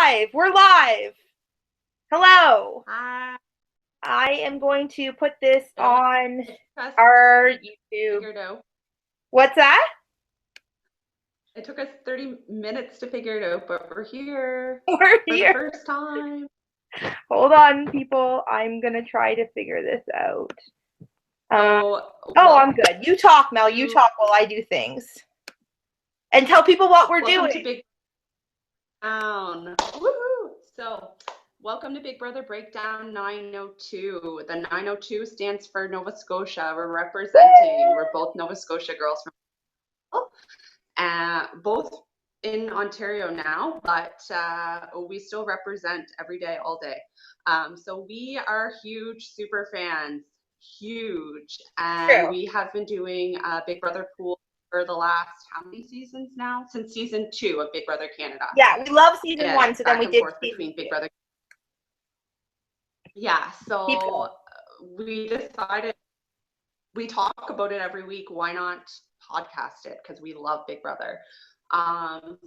live. We're live. Hello. Hi. I am going to put this on our YouTube. What's that? It took us 30 minutes to figure it out, but we're here. We're here. For the first time. Hold on, people. I'm going to try to figure this out. I'm good. You talk, Mel. You talk while I do things. And tell people what we're doing. To BBbreakdown. Woohoo! So, welcome to Big Brother Breakdown 902. The 902 stands for Nova Scotia. We're representing. We're both Nova Scotia girls from both in Ontario now, but we still represent every day, all day. So we are huge super fans, huge, and we have been doing Big Brother pool for the last how many seasons now? Since season 2 of Big Brother Canada. Yeah, we love season 1, so then we did between Big Brother. Yeah, so we decided we talk about it every week. Why not podcast it? Because we love Big Brother.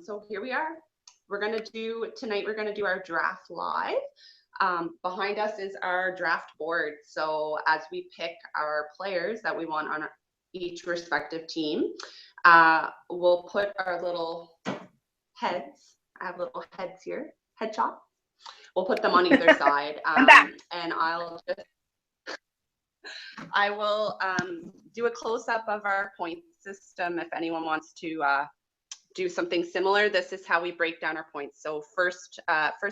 So here we are. Tonight we're gonna do our draft live. Behind us is our draft board. So as we pick our players that we want on each respective team, we'll put our little heads. I have little heads here, headshots. We'll put them on either side. And I will do a close-up of our point system if anyone wants to do something similar. This is how we break down our points. So first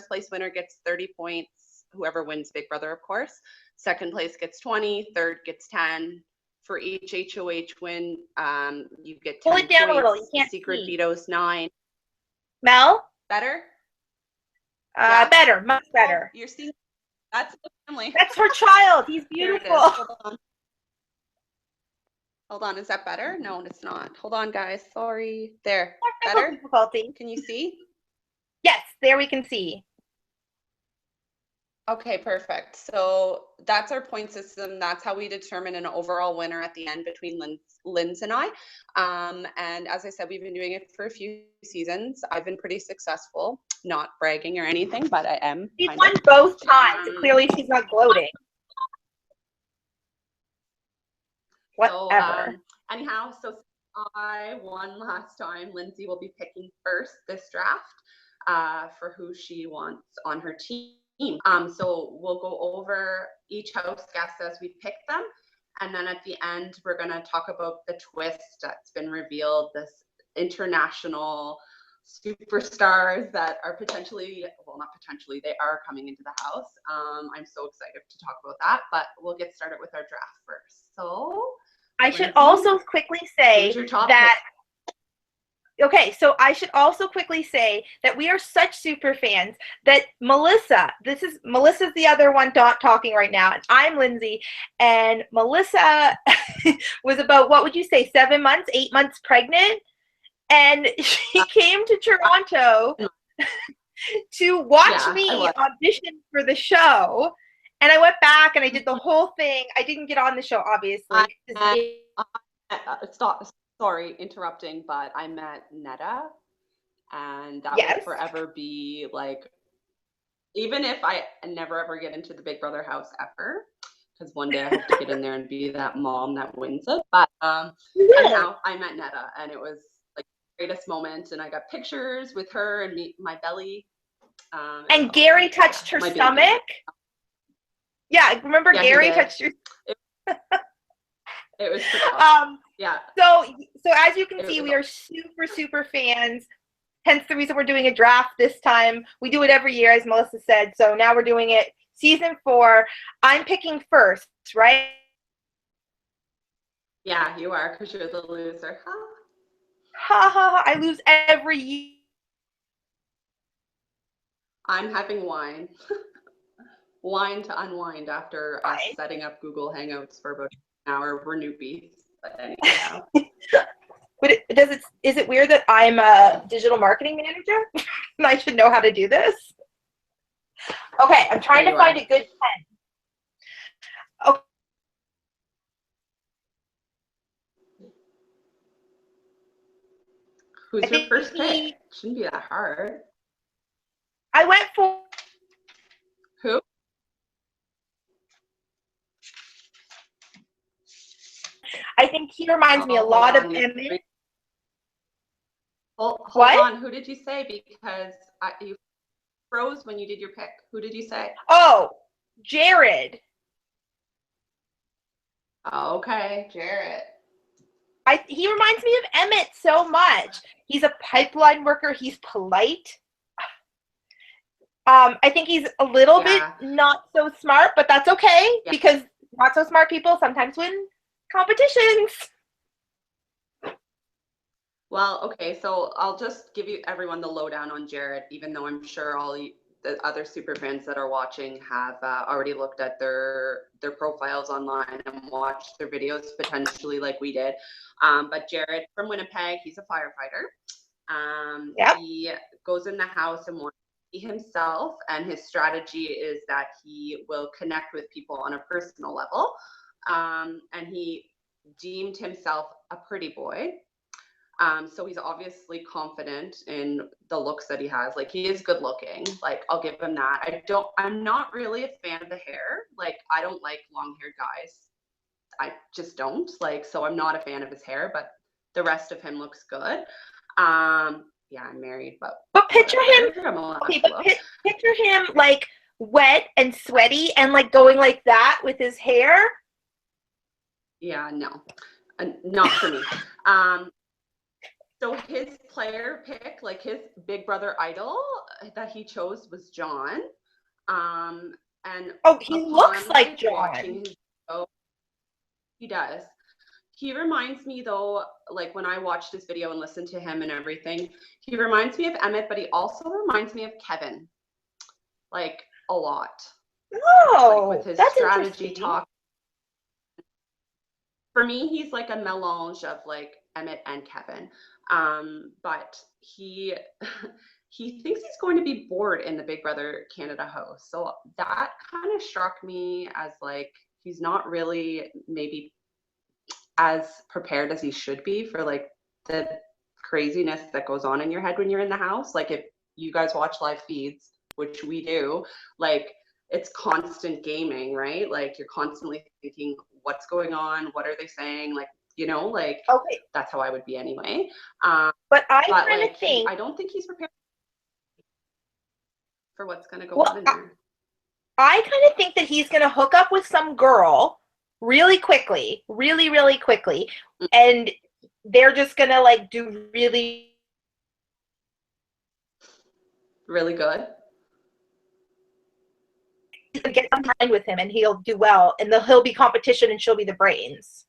place winner gets 30 points, whoever wins Big Brother, of course. Second place gets 20, third gets 10. For each HOH win, you get 10 Pull it down points. a little. You can't Secret see. veto's 9. Mel? Better? Yeah. Better, much better. You're seeing, that's the family. That's her child. He's beautiful. Hold on, is that better? No, it's not. Hold on, guys. Sorry. There. Technical Better? difficulty. Can you see? Yes, there we can see. Okay, perfect. So that's our point system. That's how we determine an overall winner at the end between Linz and I. And as I said, we've been doing it for a few seasons. I've been pretty successful, not bragging or anything, but I am. She's won both times. Clearly she's not gloating. Whatever. Anyhow, so I won last time. Lindsay will be picking first this draft for who she wants on her team. So we'll go over each house guest as we pick them. And then at the end, we're going to talk about the twist that's been revealed, this international superstars that are potentially, well, not potentially, they are coming into the house. I'm so excited to talk about that, but we'll get started with our draft first. So I should also quickly say that so I should also quickly say that we are such super fans that Melissa's the other one talking right now, and I'm Lindsay, and Melissa was about, what would you say, 7 months, 8 months pregnant, and she came to Toronto to watch me audition for the show, and I went back and I did the whole thing. I didn't get on the show, obviously. Sorry, interrupting, but I met Netta, and that will forever be like, even if I never ever get into the Big Brother house ever, because one day I hope to get in there and be that mom that wins it. But anyhow, I met Netta, and it was like the greatest moment, and I got pictures with her and my belly. And Gary touched her stomach. Yeah, remember Gary touched your. It was yeah. So as you can see, we are super fans. Hence the reason we're doing a draft this time. We do it every year, as Melissa said. So now we're doing it season 4. I'm picking first, right? Yeah, you are, because you're the loser. Ha. I lose every year. I'm having wine. Wine to unwind after us setting up Google Hangouts for about an hour. We're newbies, but anyhow. But is it weird that I'm a digital marketing manager and I should know how to do this? Okay, I'm trying to find a good pen. Okay. Who's your first pick? Shouldn't be that hard. I went for Who? I think he reminds me a Hold lot of on. Emmett. Hold What? on. Who did you say? Because you froze when you did your pick. Who did you say? Oh, Jared. Okay, Jarrett. He reminds me of Emmett so much. He's a pipeline worker. He's polite. I think he's a little bit not so smart, but that's okay because not so smart people sometimes win competitions. Well, okay, so I'll just give you everyone the lowdown on Jarrett, even though I'm sure all the other super fans that are watching have already looked at their profiles online and watched their videos potentially like we did. But Jarrett from Winnipeg, he's a firefighter. He goes in the house and wants to be himself, and his strategy is that he will connect with people on a personal level. And he deemed himself a pretty boy. So he's obviously confident in the looks that he has. Like, he is good looking. Like, I'll give him that. I'm not really a fan of the hair. Like, I don't like long haired guys. I just don't. Like, so I'm not a fan of his hair, but the rest of him looks good. Yeah, I'm married, but picture him. Okay, but picture him like wet and sweaty and like going like that with his hair. Yeah, no, not for me. So his player pick, like his big brother idol that he chose was John. And he looks like John. Watching his show, he does. He reminds me though, like when I watched his video and listened to him and everything, he reminds me of Emmett, but he also reminds me of Kevin, like a lot. Oh, like with his that's strategy talk. For me, he's like a melange of like Emmett and Kevin. But he thinks he's going to be bored in the Big Brother Canada house. So that kind of struck me as like he's not really maybe as prepared as he should be for like the craziness that goes on in your head when you're in the house. Like, if you guys watch live feeds, which we do, like it's constant gaming, right? Like, you're constantly thinking, what's going on? What are they saying? Like, you know, like that's how I would be anyway. But I kind of think I don't think he's prepared for what's going to go on in there. I kind of think that he's going to hook up with some girl really quickly, really quickly, and they're just going to like do really good. Get some time with him and he'll do well, and he'll be competition and she'll be the brains.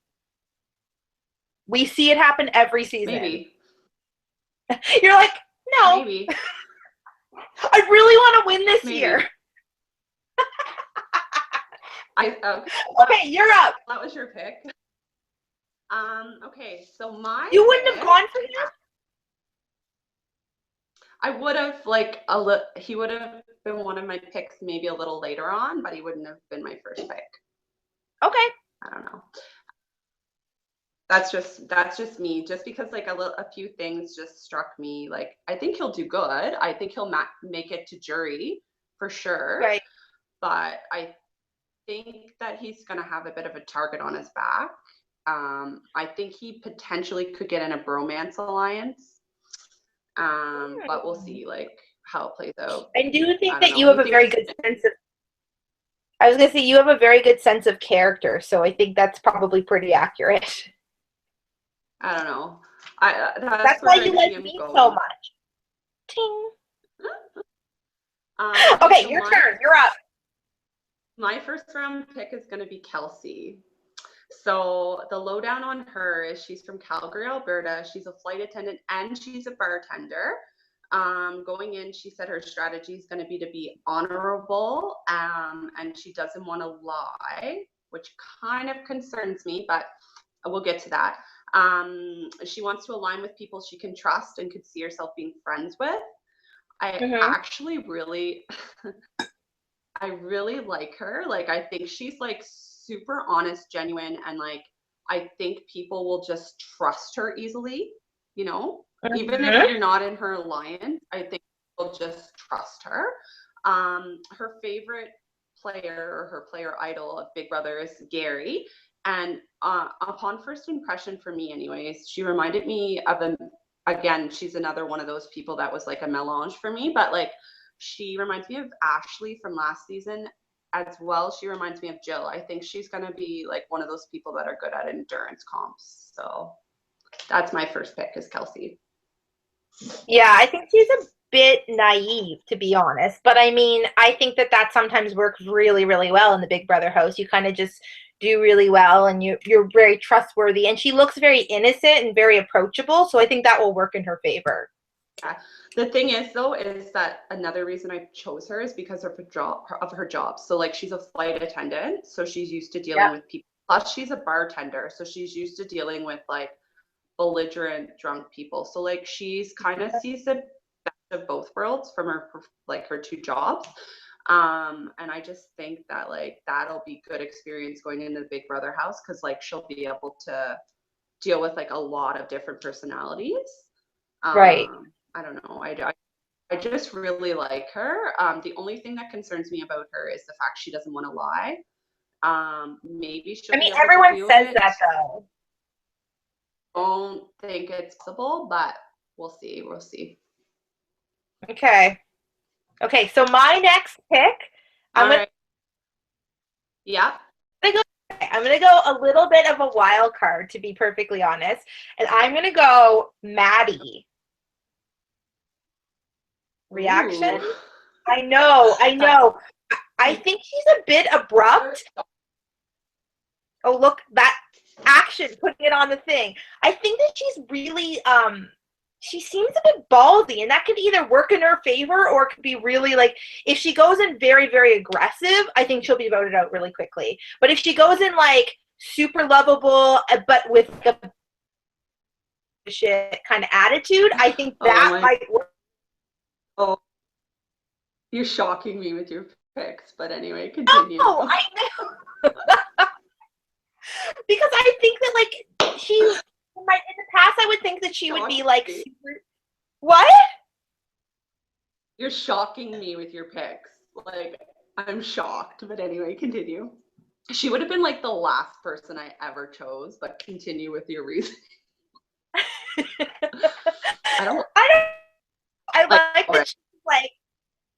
We see it happen every season. Maybe. You're like, no. Maybe. I really want to win this year. Okay, you're up. That was your pick. Okay, so you wouldn't have gone for him? I would have he would have been one of my picks maybe a little later on, but he wouldn't have been my first pick. Okay. I don't know. That's just me. Just because like a few things just struck me. Like, I think he'll do good. I think he'll make it to jury for sure. Right. But I think that he's going to have a bit of a target on his back. I think he potentially could get in a bromance alliance. But we'll see like how it plays out. I do think that you have a very good sense of I was going to say you have a very good sense of character, so I think that's probably pretty accurate. I don't know. That's why you like me so much. Ting. Okay, your turn. You're up. My first round pick is going to be Kelsey. So the lowdown on her is she's from Calgary, Alberta. She's a flight attendant and she's a bartender. Going in, she said her strategy is going to be honorable, and she doesn't want to lie, which kind of concerns me, but we'll get to that. She wants to align with people she can trust and could see herself being friends with. I actually really, I really like her. Like, I think she's like super honest, genuine, and like, I think people will just trust her easily, you know, even if you're not in her alliance. I think will just trust her. Her favorite player, or her player idol of Big Brother, is Gary. And upon first impression, for me anyways, she reminded me of again, she's another one of those people that was like a melange for me, but like she reminds me of Ashley from last season as well. She reminds me of Jill. I think she's going to be like one of those people that are good at endurance comps. So that's my first pick, is Kelsey. Yeah, I think she's a bit naive, to be honest. But I mean, I think that sometimes works really, really well in the Big Brother house. You kind of just do really well, and you're very trustworthy. And she looks very innocent and very approachable. So I think that will work in her favor. Yeah. The thing is, though, is that another reason I chose her is because of her job. So like, she's a flight attendant, so she's used to dealing with people. Plus, she's a bartender, so she's used to dealing with like belligerent drunk people. So like, she's kind of sees the best of both worlds from her two jobs. And I just think that like that'll be good experience going into the Big Brother house, because like she'll be able to deal with like a lot of different personalities. Right. I don't know. I just really like her. The only thing that concerns me about her is the fact she doesn't want to lie. Maybe she'll. I mean, everyone says that though. Don't think it's possible, but we'll see. We'll see. Okay. Okay. So my next pick, Yeah. I'm going to go a little bit of a wild card, to be perfectly honest. And I'm going to go Maddie. Reaction? Ooh. I know. I think she's a bit abrupt. Oh, look, that action, putting it on the thing. I think that she's really, she seems a bit ballsy, and that could either work in her favor or it could be really like, if she goes in very, very aggressive, I think she'll be voted out really quickly. But if she goes in like super lovable, but with the shit kind of attitude, I think that might work. Oh, you're shocking me with your picks, but anyway, continue. Oh, I know. Because I think that like she, in the past, I would think that she would be like super. What? You're shocking me with your picks. Like, I'm shocked, but anyway, continue. She would have been like the last person I ever chose, but continue with your reasoning. I like that she's like,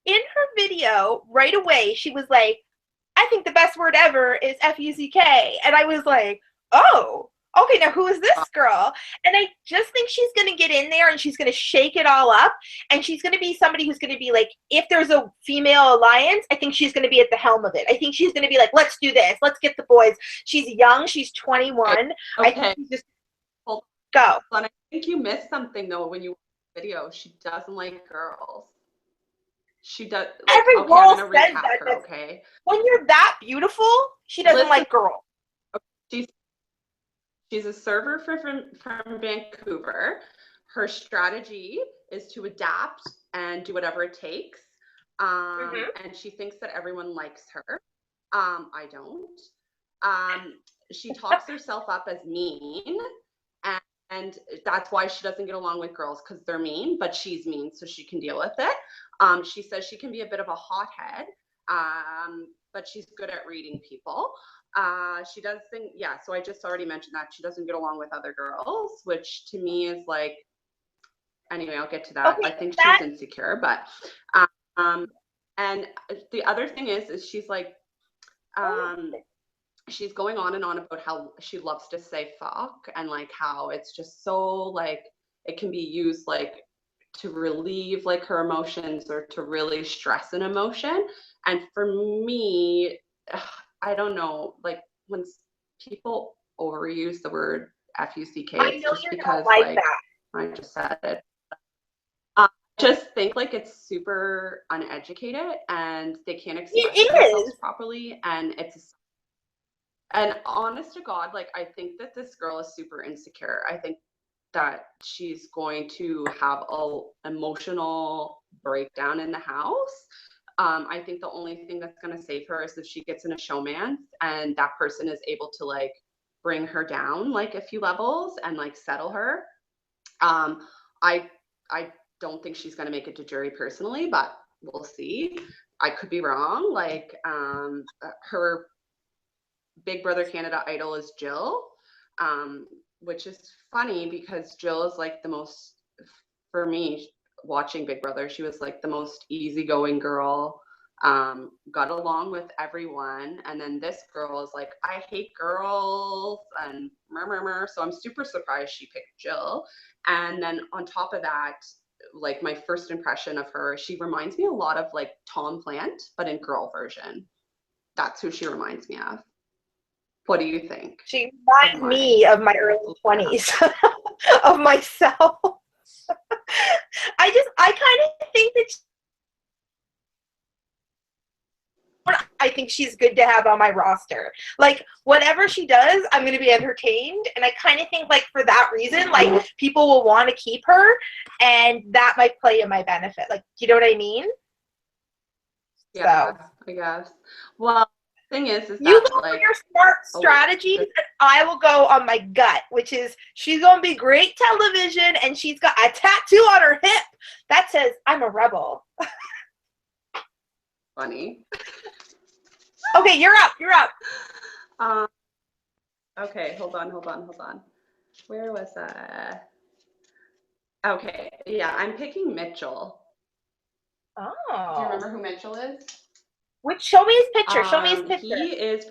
in her video right away, she was like, I think the best word ever is F-U-C-K. And I was like, oh, okay, now who is this girl? And I just think she's going to get in there and she's going to shake it all up. And she's going to be somebody who's going to be like, if there's a female alliance, I think she's going to be at the helm of it. I think she's going to be like, let's do this. Let's get the boys. She's young. She's 21. Okay. I think she's just go. I think you missed something, though, when you watch the video. She doesn't like girls. She does. Like, every girl says that. Her, okay. When you're that beautiful, she doesn't like girls. She's a server from Vancouver. Her strategy is to adapt and do whatever it takes. And she thinks that everyone likes her. I don't. She talks herself up as mean, and that's why she doesn't get along with girls, because they're mean, but she's mean, so she can deal with it. She says she can be a bit of a hothead, but she's good at reading people. She does think, so I just already mentioned that she doesn't get along with other girls, which to me is like, anyway, I'll get to that. Okay, I think she's insecure, but, and the other thing is she's like, she's going on and on about how she loves to say fuck, and like how it's just so like, it can be used like to relieve like her emotions or to really stress an emotion. And for me, I don't know, like when people overuse the word F-U-C-K, it's just because like I just said it. I just think like it's super uneducated and they can't express themselves properly, and honest to God, like I think that this girl is super insecure. I think that she's going to have an emotional breakdown in the house. I think the only thing that's going to save her is if she gets in a showman and that person is able to like bring her down like a few levels and like settle her. I don't think she's going to make it to jury personally, but we'll see. I could be wrong. Like, her Big Brother Canada idol is Jill, which is funny because Jill is like the most, for me, watching Big Brother, she was like the most easygoing girl, got along with everyone. And then this girl is like, I hate girls and murmur. So I'm super surprised she picked Jill. And then on top of that, like my first impression of her, she reminds me a lot of like Tom Plant, but in girl version. That's who she reminds me of. What do you think? She reminds me of my early 20s, of myself. I kind of think that I think she's good to have on my roster. Like, whatever she does, I'm going to be entertained. And I kind of think, like, for that reason, like, people will want to keep her, and that might play in my benefit. Like, do you know what I mean? Yeah, so. I guess. Well, thing is you that, go like, for your smart strategies, and I will go on my gut, which is she's going to be great television, and she's got a tattoo on her hip that says, I'm a rebel. Funny. Okay, you're up. Okay, hold on. Where was okay, yeah, I'm picking Mitchell. Oh. Do you remember who Mitchell is? Show me his picture. Show me his picture. He is.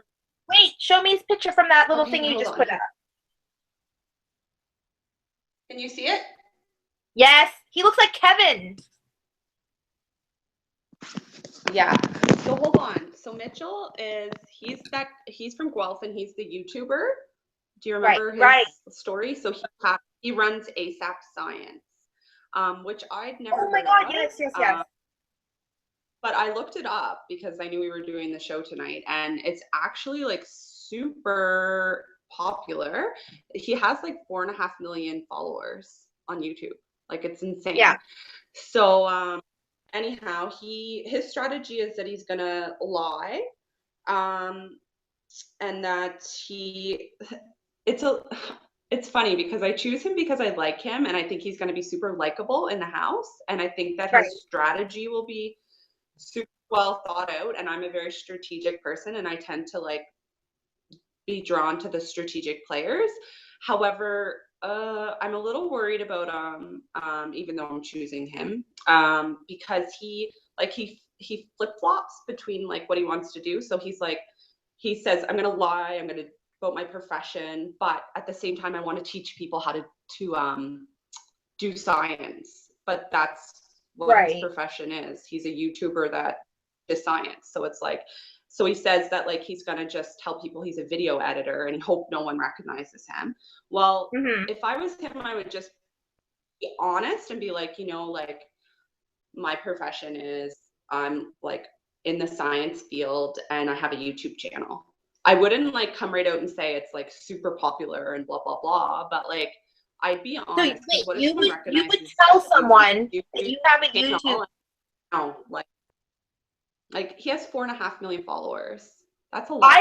Wait, show me his picture from that little thing you just put up. Can you see it? Yes, he looks like Kevin. Yeah. So hold on. So Mitchell he's from Guelph and he's the YouTuber. Do you remember his story? So he runs ASAP Science, which I'd never heard of. Oh my God, yes. But I looked it up because I knew we were doing the show tonight, and it's actually like super popular. He has like 4.5 million followers on YouTube. Like, it's insane. Yeah. So anyhow, his strategy is that he's gonna lie, and that it's funny because I choose him because I like him and I think he's gonna be super likable in the house, and I think that his strategy will be super well thought out, and I'm a very strategic person and I tend to like be drawn to the strategic players. However, I'm a little worried about even though I'm choosing him, because he flip-flops between like what he wants to do. So he says, I'm gonna lie, I'm gonna about my profession, but at the same time I want to teach people how to do science. But that's what his profession is. He's a YouTuber that is science. So it's like, so he says that like he's gonna just tell people he's a video editor and hope no one recognizes him. Well, if I was him, I would just be honest and be like, like, my profession is I'm like in the science field and I have a YouTube channel. I wouldn't like come right out and say it's like super popular and blah blah blah, but like I'd be honest. So wait, you would tell someone that you have a YouTube. No, like he has 4.5 million followers. That's a lot.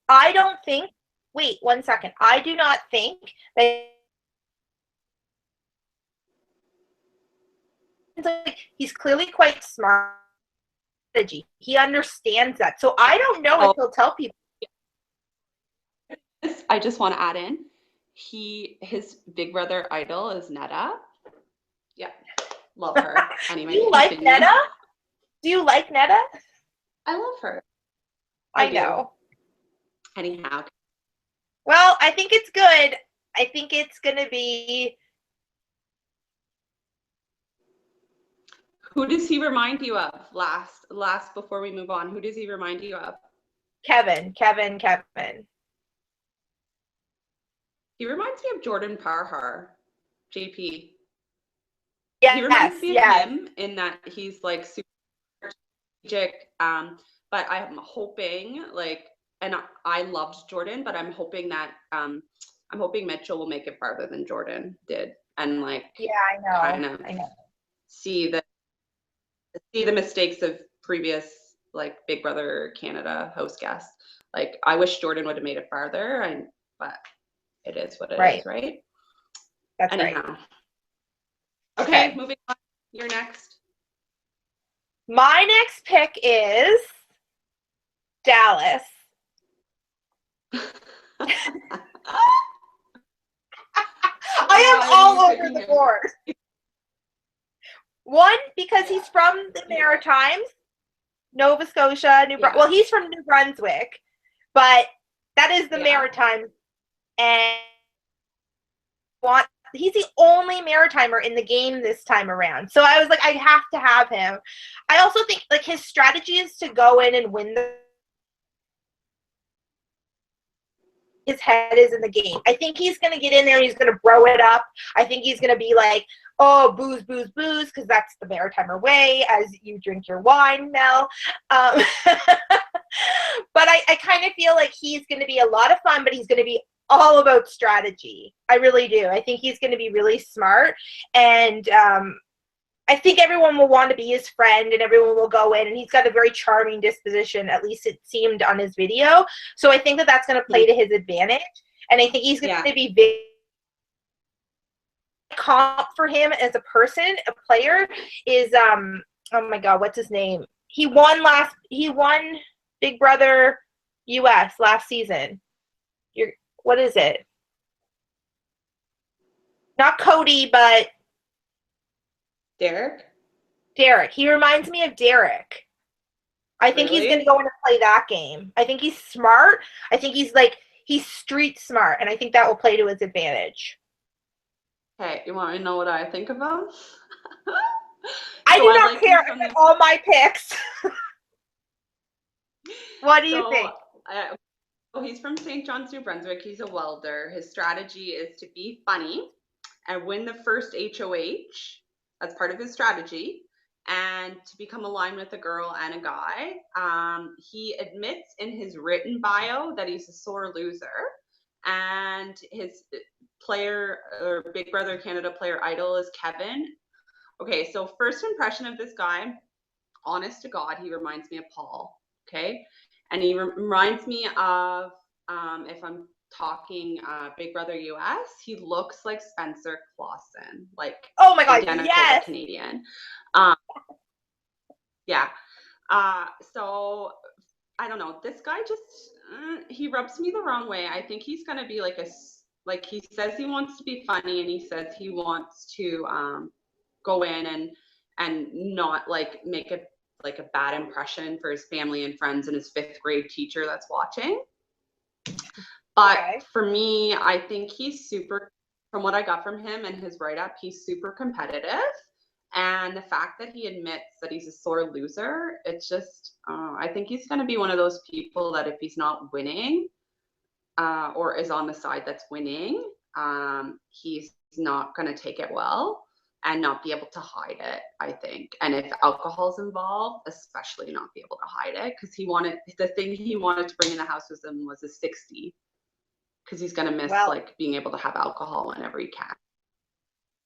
I don't think. Wait, 1 second. I do not think that he's clearly quite smart. He understands that. So I don't know if he'll tell people. I just want to add in, his Big Brother idol is Netta. Yeah, love her. Anyway, Do you like Netta? Do you like Netta? I love her. I know. Anyhow. Well, I think it's good. I think it's gonna be. Who does he remind you of? Last before we move on, who does he remind you of? Kevin. He reminds me of Jordan Parhar, JP. Yes, he reminds me of him in that he's like super strategic. But I'm hoping like, and I loved Jordan, but I'm hoping that I'm hoping Mitchell will make it farther than Jordan did, and like I know. See the mistakes of previous like Big Brother Canada host guests. Like I wish Jordan would have made it farther, but it is what it is, right? That's anyhow. Right. Okay, moving on. You're next. My next pick is Dallas. I am all over the board. One, because he's from the Maritimes, Nova Scotia, well, he's from New Brunswick, but that is the Maritimes, and he's the only Maritimer in the game this time around. So I was like, I have to have him. I also think like his strategy is to go in and win his head is in the game. I think he's going to get in there and he's going to bro it up. I think he's going to be like, oh, booze, booze, booze, because that's the Maritimer way as you drink your wine, Mel. But I kind of feel like he's going to be a lot of fun, but he's going to be all about strategy. I really do. I think he's going to be really smart, and I think everyone will want to be his friend, and everyone will go in, and he's got a very charming disposition, at least it seemed on his video. So I think that that's going to play to his advantage, and I think he's going to be big. Comp for him as a person, a player, is oh my god, what's his name? He won Big Brother US last season. What is it? Not Cody, but Derek. He reminds me of Derek. I think he's going to go in and play that game. I think he's smart. I think he's street smart, and I think that will play to his advantage. Okay, you want me to know what I think of him? I do not care. I got all my picks. What do you think? He's from St. John's, New Brunswick. He's a welder. His strategy is to be funny and win the first HOH. That's part of his strategy. And to become aligned with a girl and a guy. He admits in his written bio that he's a sore loser. And his player or Big Brother Canada player idol is Kevin. Okay, so first impression of this guy, honest to God, he reminds me of Paul. Okay, and he reminds me of, if I'm talking Big Brother US, he looks like Spencer Clausen, like, oh my god, identical yes, to Canadian. So I don't know, this guy just he rubs me the wrong way. I think he's gonna be like he says he wants to be funny, and he says he wants to go in and not like make a bad impression for his family and friends and his 5th grade teacher that's watching. But for me, I think he's from what I got from him and his write-up, he's super competitive. And the fact that he admits that he's a sore loser, it's just, I think he's going to be one of those people that if he's not winning or is on the side that's winning, he's not going to take it well and not be able to hide it, I think. And if alcohol's involved, especially not be able to hide it, because the thing he wanted to bring in the house with him was a 60, because he's going to miss like being able to have alcohol whenever he can.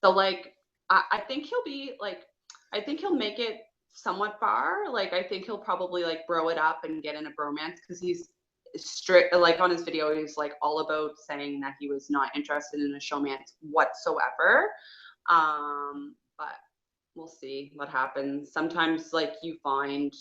So like, I think he'll be like, I think he'll make it somewhat far. Like, I think he'll probably like bro it up and get in a bromance, because he's strict. Like on his video, he's like all about saying that he was not interested in a showmance whatsoever. But we'll see what happens. Sometimes like you find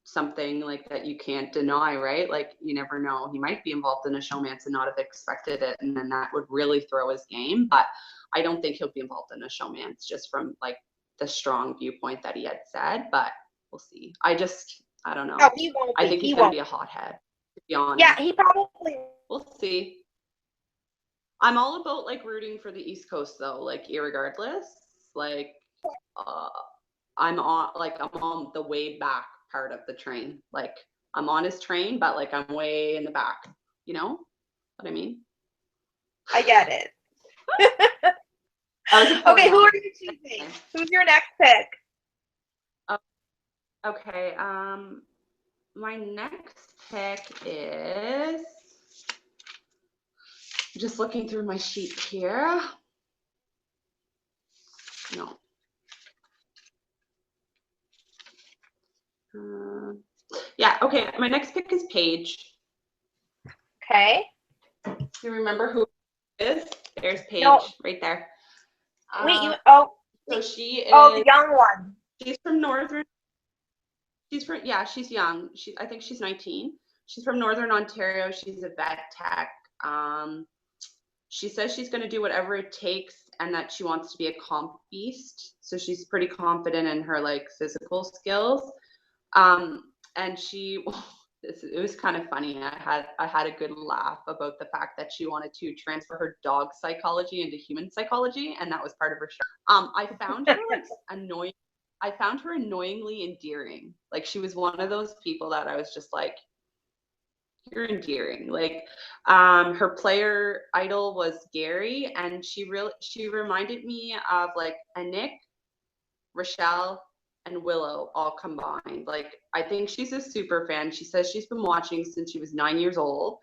something like that you can't deny, right? Like you never know. He might be involved in a showmance and not have expected it, and then that would really throw his game. But I don't think he'll be involved in a showmance, just from like the strong viewpoint that he had said. But we'll see. I don't know. No, he won't be. I think he's going to be a hothead, to be honest. Yeah, he probably. We'll see. I'm all about like rooting for the East Coast though, like irregardless. Like I'm on the way back part of the train. Like I'm on his train, but like I'm way in the back. You know what I mean? I get it. Okay, who are you choosing? Who's your next pick? Okay, my next pick is, just looking through my sheet here. No. Yeah, okay, my next pick is Paige. Okay. You remember who it is? There's Paige right there. Wait, So she Oh, the is, young one. she's from Northern, she's young. I think she's 19. She's from Northern Ontario. She's a vet tech. Um, she says she's going to do whatever it takes and that she wants to be a comp beast. So she's pretty confident in her like physical skills. And she, it was kind of funny. I had a good laugh about the fact that she wanted to transfer her dog psychology into human psychology, and that was part of her show. I found her like annoying. I found her annoyingly endearing. Like she was one of those people that I was just like, you're endearing. Like her player idol was Gary, and she reminded me of like a Nick, Rochelle, and Willow all combined. Like I think she's a super fan. She says she's been watching since she was 9 years old,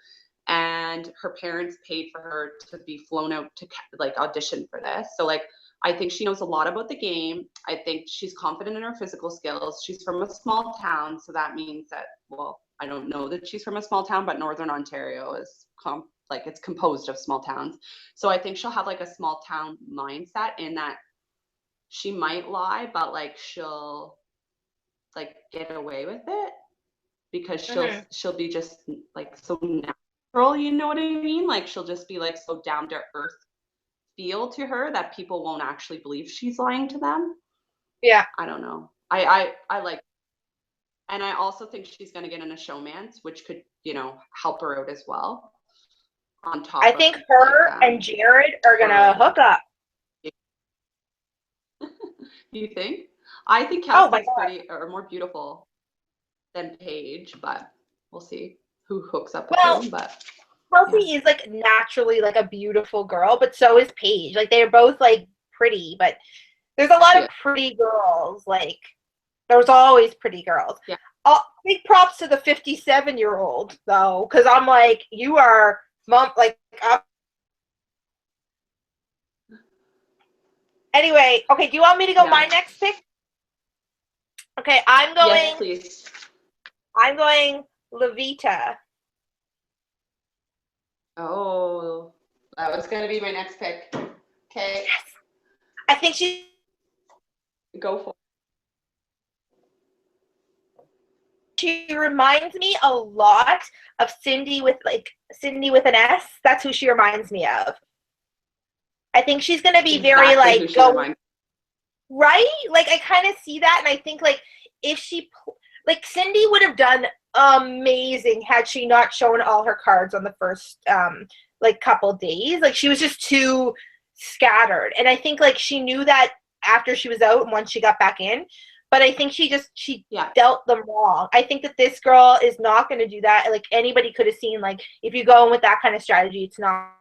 and her parents paid for her to be flown out to like audition for this. So like I think she knows a lot about the game. I think she's confident in her physical skills. She's from a small town, so that means that, well, I don't know that she's from a small town, but Northern Ontario is like it's composed of small towns. So I think she'll have like a small town mindset in that she might lie, but like she'll like get away with it because she'll be just like so natural, you know what I mean? Like she'll just be like so down to earth feel to her that people won't actually believe she's lying to them. Yeah. I don't know. I like, and I also think she's gonna get in a showmance, which could, you know, help her out as well. On top I think her and Jared are gonna hook up. You think? I think Oh my Kelsey's God. pretty or more beautiful than Paige, but we'll see who hooks up with who. But Kelsey is like naturally like a beautiful girl, but so is Paige. Like they're both like pretty, but there's a lot of pretty girls. Like there's always pretty girls. Yeah. Big props to the 57-year-old though, because I'm like, you are mom. Like, anyway, okay. Do you want me to go my next pick? Okay, I'm going. Yes, please. I'm going Levita. Oh, that was gonna be my next pick. Okay. Yes. I think she. Go for it. She reminds me a lot of Cindy with an S. That's who she reminds me of. I think she's gonna be very like right. Like I kind of see that, and I think like if she like Cindy would have done amazing had she not shown all her cards on the first like couple days. Like she was just too scattered, and I think like she knew that after she was out and once she got back in. But I think she dealt them wrong. I think that this girl is not going to do that. Like anybody could have seen, like if you go in with that kind of strategy, it's not.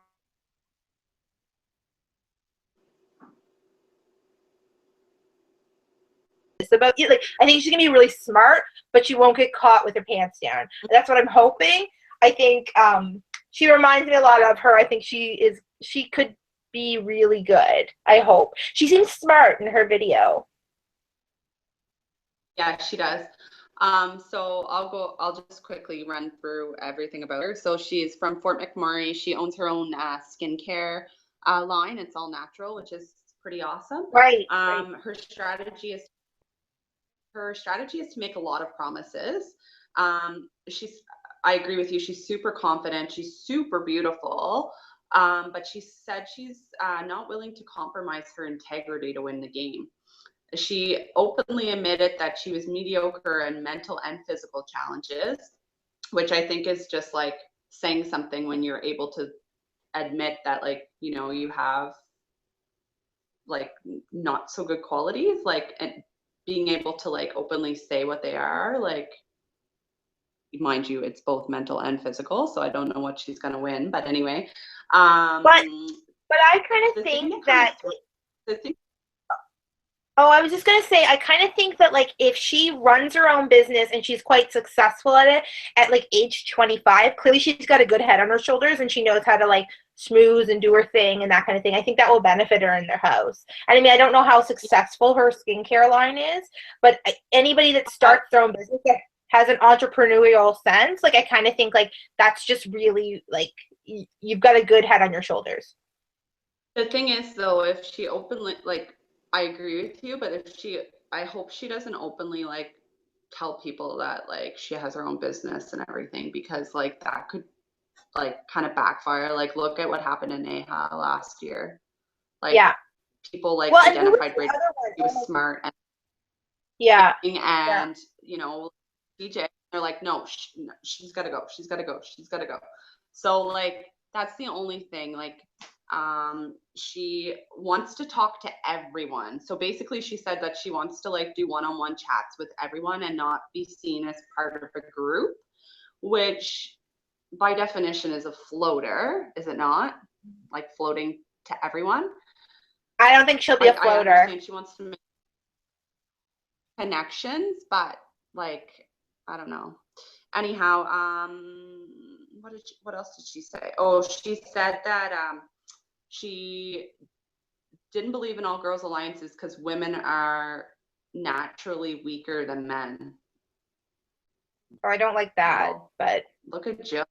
It's about you. Like I think she's gonna be really smart, but she won't get caught with her pants down. That's what I'm hoping. I think she reminds me a lot of her. I think she could be really good. I hope. She seems smart in her video. Yeah, she does. So I'll just quickly run through everything about her. So she's from Fort McMurray. She owns her own skincare line. It's all natural, which is pretty awesome. Right. Her strategy is to make a lot of promises. I agree with you. She's super confident. She's super beautiful. But she said she's not willing to compromise her integrity to win the game. She openly admitted that she was mediocre in mental and physical challenges, which I think is just like saying something when you're able to admit that, like, you know, you have like not so good qualities, like, and being able to like openly say what they are, like, mind you, it's both mental and physical, so I don't know what she's gonna win, but anyway. But I kind of think that. Oh, I was just going to say, I kind of think that, like, if she runs her own business and she's quite successful at it at, like, age 25, clearly she's got a good head on her shoulders and she knows how to, like, schmooze and do her thing and that kind of thing. I think that will benefit her in their house. And, I mean, I don't know how successful her skincare line is, but anybody that starts their own business that has an entrepreneurial sense, like, I kind of think, like, that's just really, like, you've got a good head on your shoulders. The thing is, though, if she openly, like, I agree with you, but I hope she doesn't openly like tell people that like she has her own business and everything, because like that could like kind of backfire. Like look at what happened in Neha last year. Like Yeah. people like Well, and who was identified the Bridget. other one? She was smart Yeah. and you know, DJ, they're like, no, she's got to go. She's got to go. She's got to go. So like, that's the only thing. Like, she wants to talk to everyone. So basically she said that she wants to like do one-on-one chats with everyone and not be seen as part of a group, which by definition is a floater, is it not? Like floating to everyone. I don't think she'll be a floater. I understand she wants to make connections, but like, I don't know. Anyhow, what else did she say? Oh, she said that she didn't believe in all girls alliances because women are naturally weaker than men. Or I don't like that, well, but look at Jill.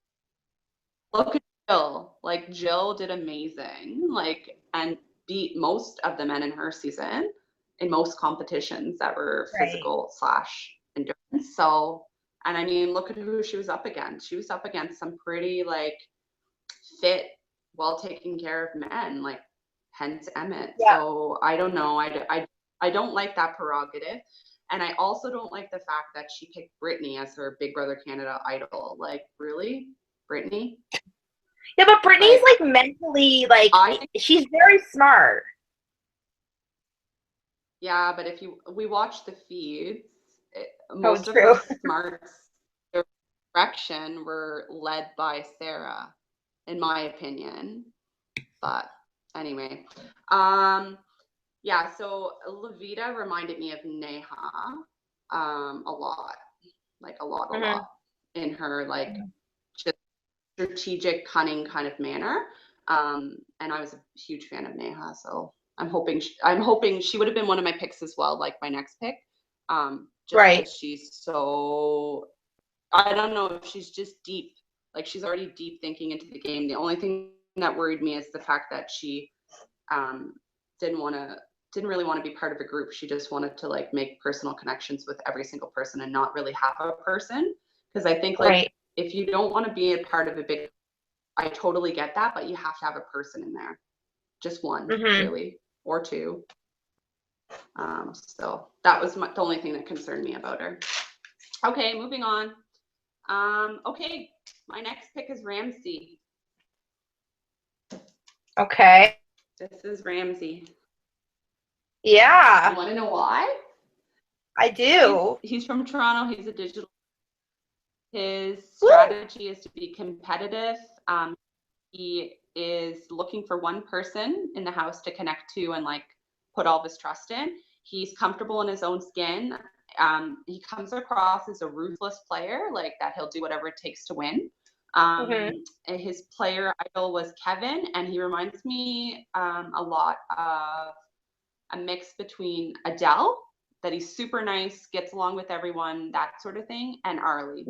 Look at Jill. Like Jill did amazing, like, and beat most of the men in her season in most competitions that were physical / endurance. So, and I mean, look at who she was up against. She was up against some pretty like fit, well taken care of men, like hence Emmett. Yeah. So I don't know. I don't like that prerogative. And I also don't like the fact that she picked Brittany as her Big Brother Canada idol. Like, really? Brittany? Yeah, but Brittany's like mentally, like, she's very smart. Yeah, but if we watch the feeds, most of her smarts direction were led by Sarah, in my opinion. But anyway, yeah, so Levita reminded me of Neha a lot, like a lot in her like just strategic, cunning kind of manner. And I was a huge fan of Neha, so I'm hoping she would have been one of my picks as well, like my next pick. Just because she's so, I don't know if she's just deep, like she's already deep thinking into the game. The only thing that worried me is the fact that she didn't really want to be part of a group. She just wanted to like make personal connections with every single person and not really have a person. Because I think like if you don't want to be a part of a big, I totally get that, but you have to have a person in there, just one really, or two. So that was the only thing that concerned me about her. Okay, moving on. Okay, my next pick is Ramsey. Okay. This is Ramsey. Yeah. You want to know why? I do. He's from Toronto. He's a digital. His strategy is to be competitive. He is looking for one person in the house to connect to and like put all of his trust in. He's comfortable in his own skin. He comes across as a ruthless player, like that he'll do whatever it takes to win. His player idol was Kevin, and he reminds me a lot of a mix between Adele, that he's super nice, gets along with everyone, that sort of thing, and Arlie,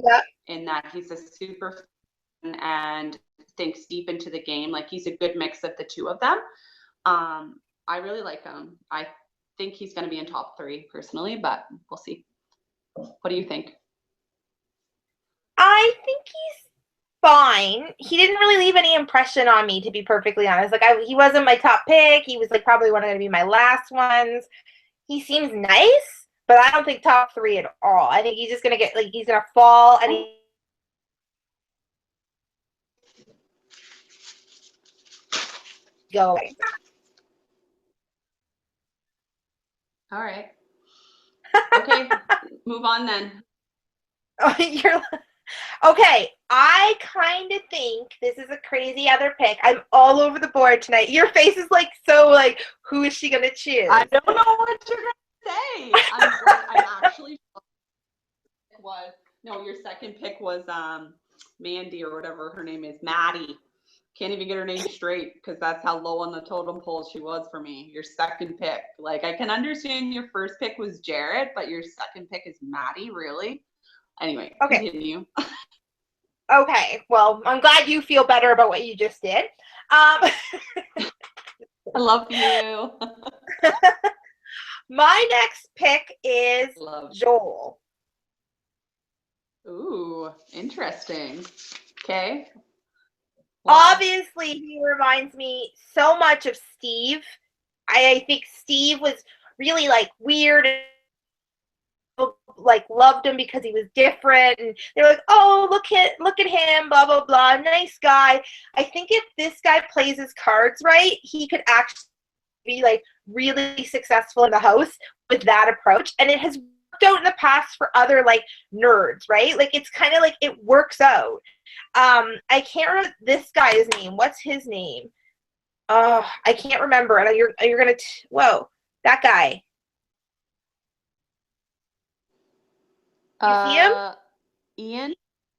in that he's a super and thinks deep into the game. Like he's a good mix of the two of them. I really like him. I think he's going to be in top 3 personally, but we'll see. What do you think? I think he's fine. He didn't really leave any impression on me, to be perfectly honest. Like he wasn't my top pick. He was like probably one of going to be my last ones. He seems nice, but I don't think top 3 at all. I think he's just going to get, like, he's going to fall and go away. All right. Okay, move on then. Okay, I kind of think this is a crazy other pick. I'm all over the board tonight. Your face is like so like, who is she going to choose? I don't know what you're going to say. I'm actually your second pick was Mandy or whatever her name is, Maddie. Can't even get her name straight because that's how low on the totem pole she was for me. Your second pick. Like, I can understand your first pick was Jared, but your second pick is Maddie, really? Anyway, continue. Okay, well, I'm glad you feel better about what you just did. I love you. My next pick is Love. Joel. Ooh, interesting. Okay. Obviously, he reminds me so much of Steve. I think Steve was really like weird, like loved him because he was different, and they were like, "Oh, look at him, blah blah blah, nice guy." I think if this guy plays his cards right, he could actually be like really successful in the house with that approach, and it has worked out in the past for other like nerds, right? Like it's kind of like it works out. I can't remember this guy's name. What's his name? I can't remember. And you're gonna whoa, that guy. You see him? Ian?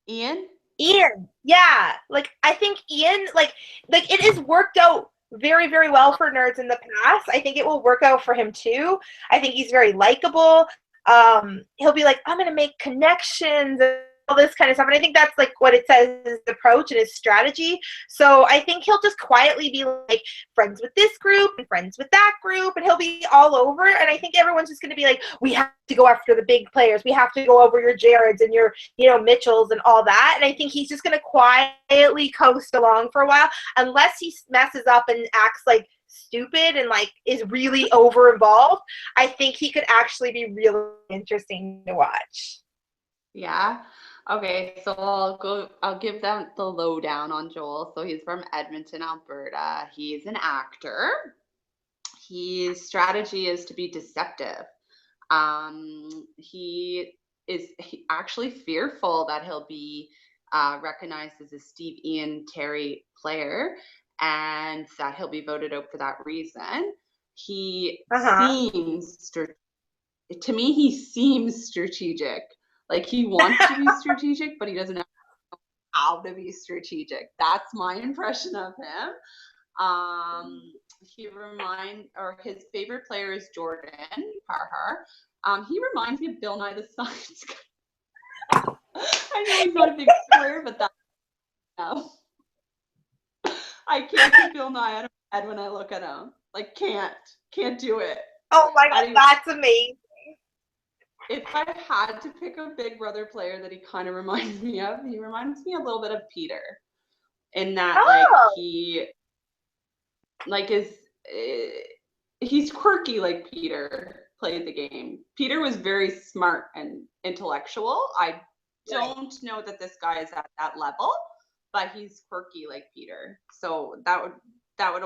Ian? Ian. Yeah. Like I think Ian, like it has worked out very, very well for nerds in the past. I think it will work out for him too. I think he's very likable. He'll be like, I'm gonna make connections and all this kind of stuff. And I think that's like what it says his approach and his strategy. So I think he'll just quietly be like friends with this group and friends with that group, and he'll be all over. And I think everyone's just gonna be like, we have to go after the big players. We have to go over your Jareds and your, Mitchells and all that. And I think he's just gonna quietly coast along for a while, unless he messes up and acts like stupid and like is really over involved. I think he could actually be really interesting to watch. Yeah. Okay, so I'll give them the lowdown on Joel. So he's from Edmonton, Alberta. He's an actor. His strategy is to be deceptive. He is actually fearful that he'll be recognized as a Steve Ian Terry player, and that he'll be voted out for that reason. He seems to me, he seems strategic. Like he wants to be strategic, but he doesn't know how to be strategic. That's my impression of him. His favorite player is Jordan Parhar. He reminds me of Bill Nye the Science Guy. I know he's not a big player, but that's enough. I can't get Bill Nye out of my head when I look at him. Like can't do it. Oh my god, that's amazing. If I had to pick a Big Brother player that he kind of reminds me of, he reminds me a little bit of Peter. In that, he's quirky like Peter played the game. Peter was very smart and intellectual. I don't know that this guy is at that level, but he's quirky like Peter. So that would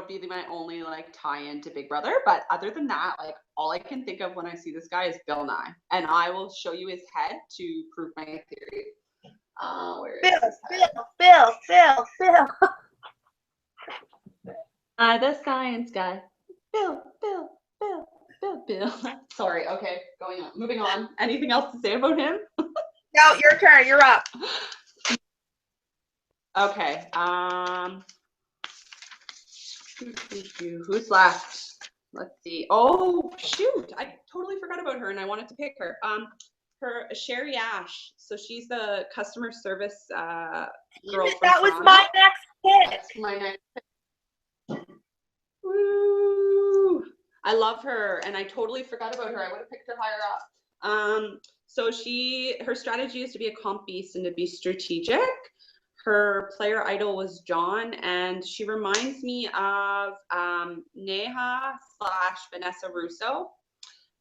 be my only like tie-in to Big Brother. But other than that, like all I can think of when I see this guy is Bill Nye, and I will show you his head to prove my theory. Where is his head? Bill. The science guy. Bill. Sorry. Okay, moving on. Anything else to say about him? No, your turn. You're up. Okay. Who's left? Let's see. Oh shoot! I totally forgot about her, and I wanted to pick her. Her Sherry Ash. So she's the customer service girl. That was my next pick. That's my next pick. Woo! I love her, and I totally forgot about her. I would have picked her higher up. So her strategy is to be a comp beast and to be strategic. Her player idol was John, and she reminds me of Neha / Vanessa Russo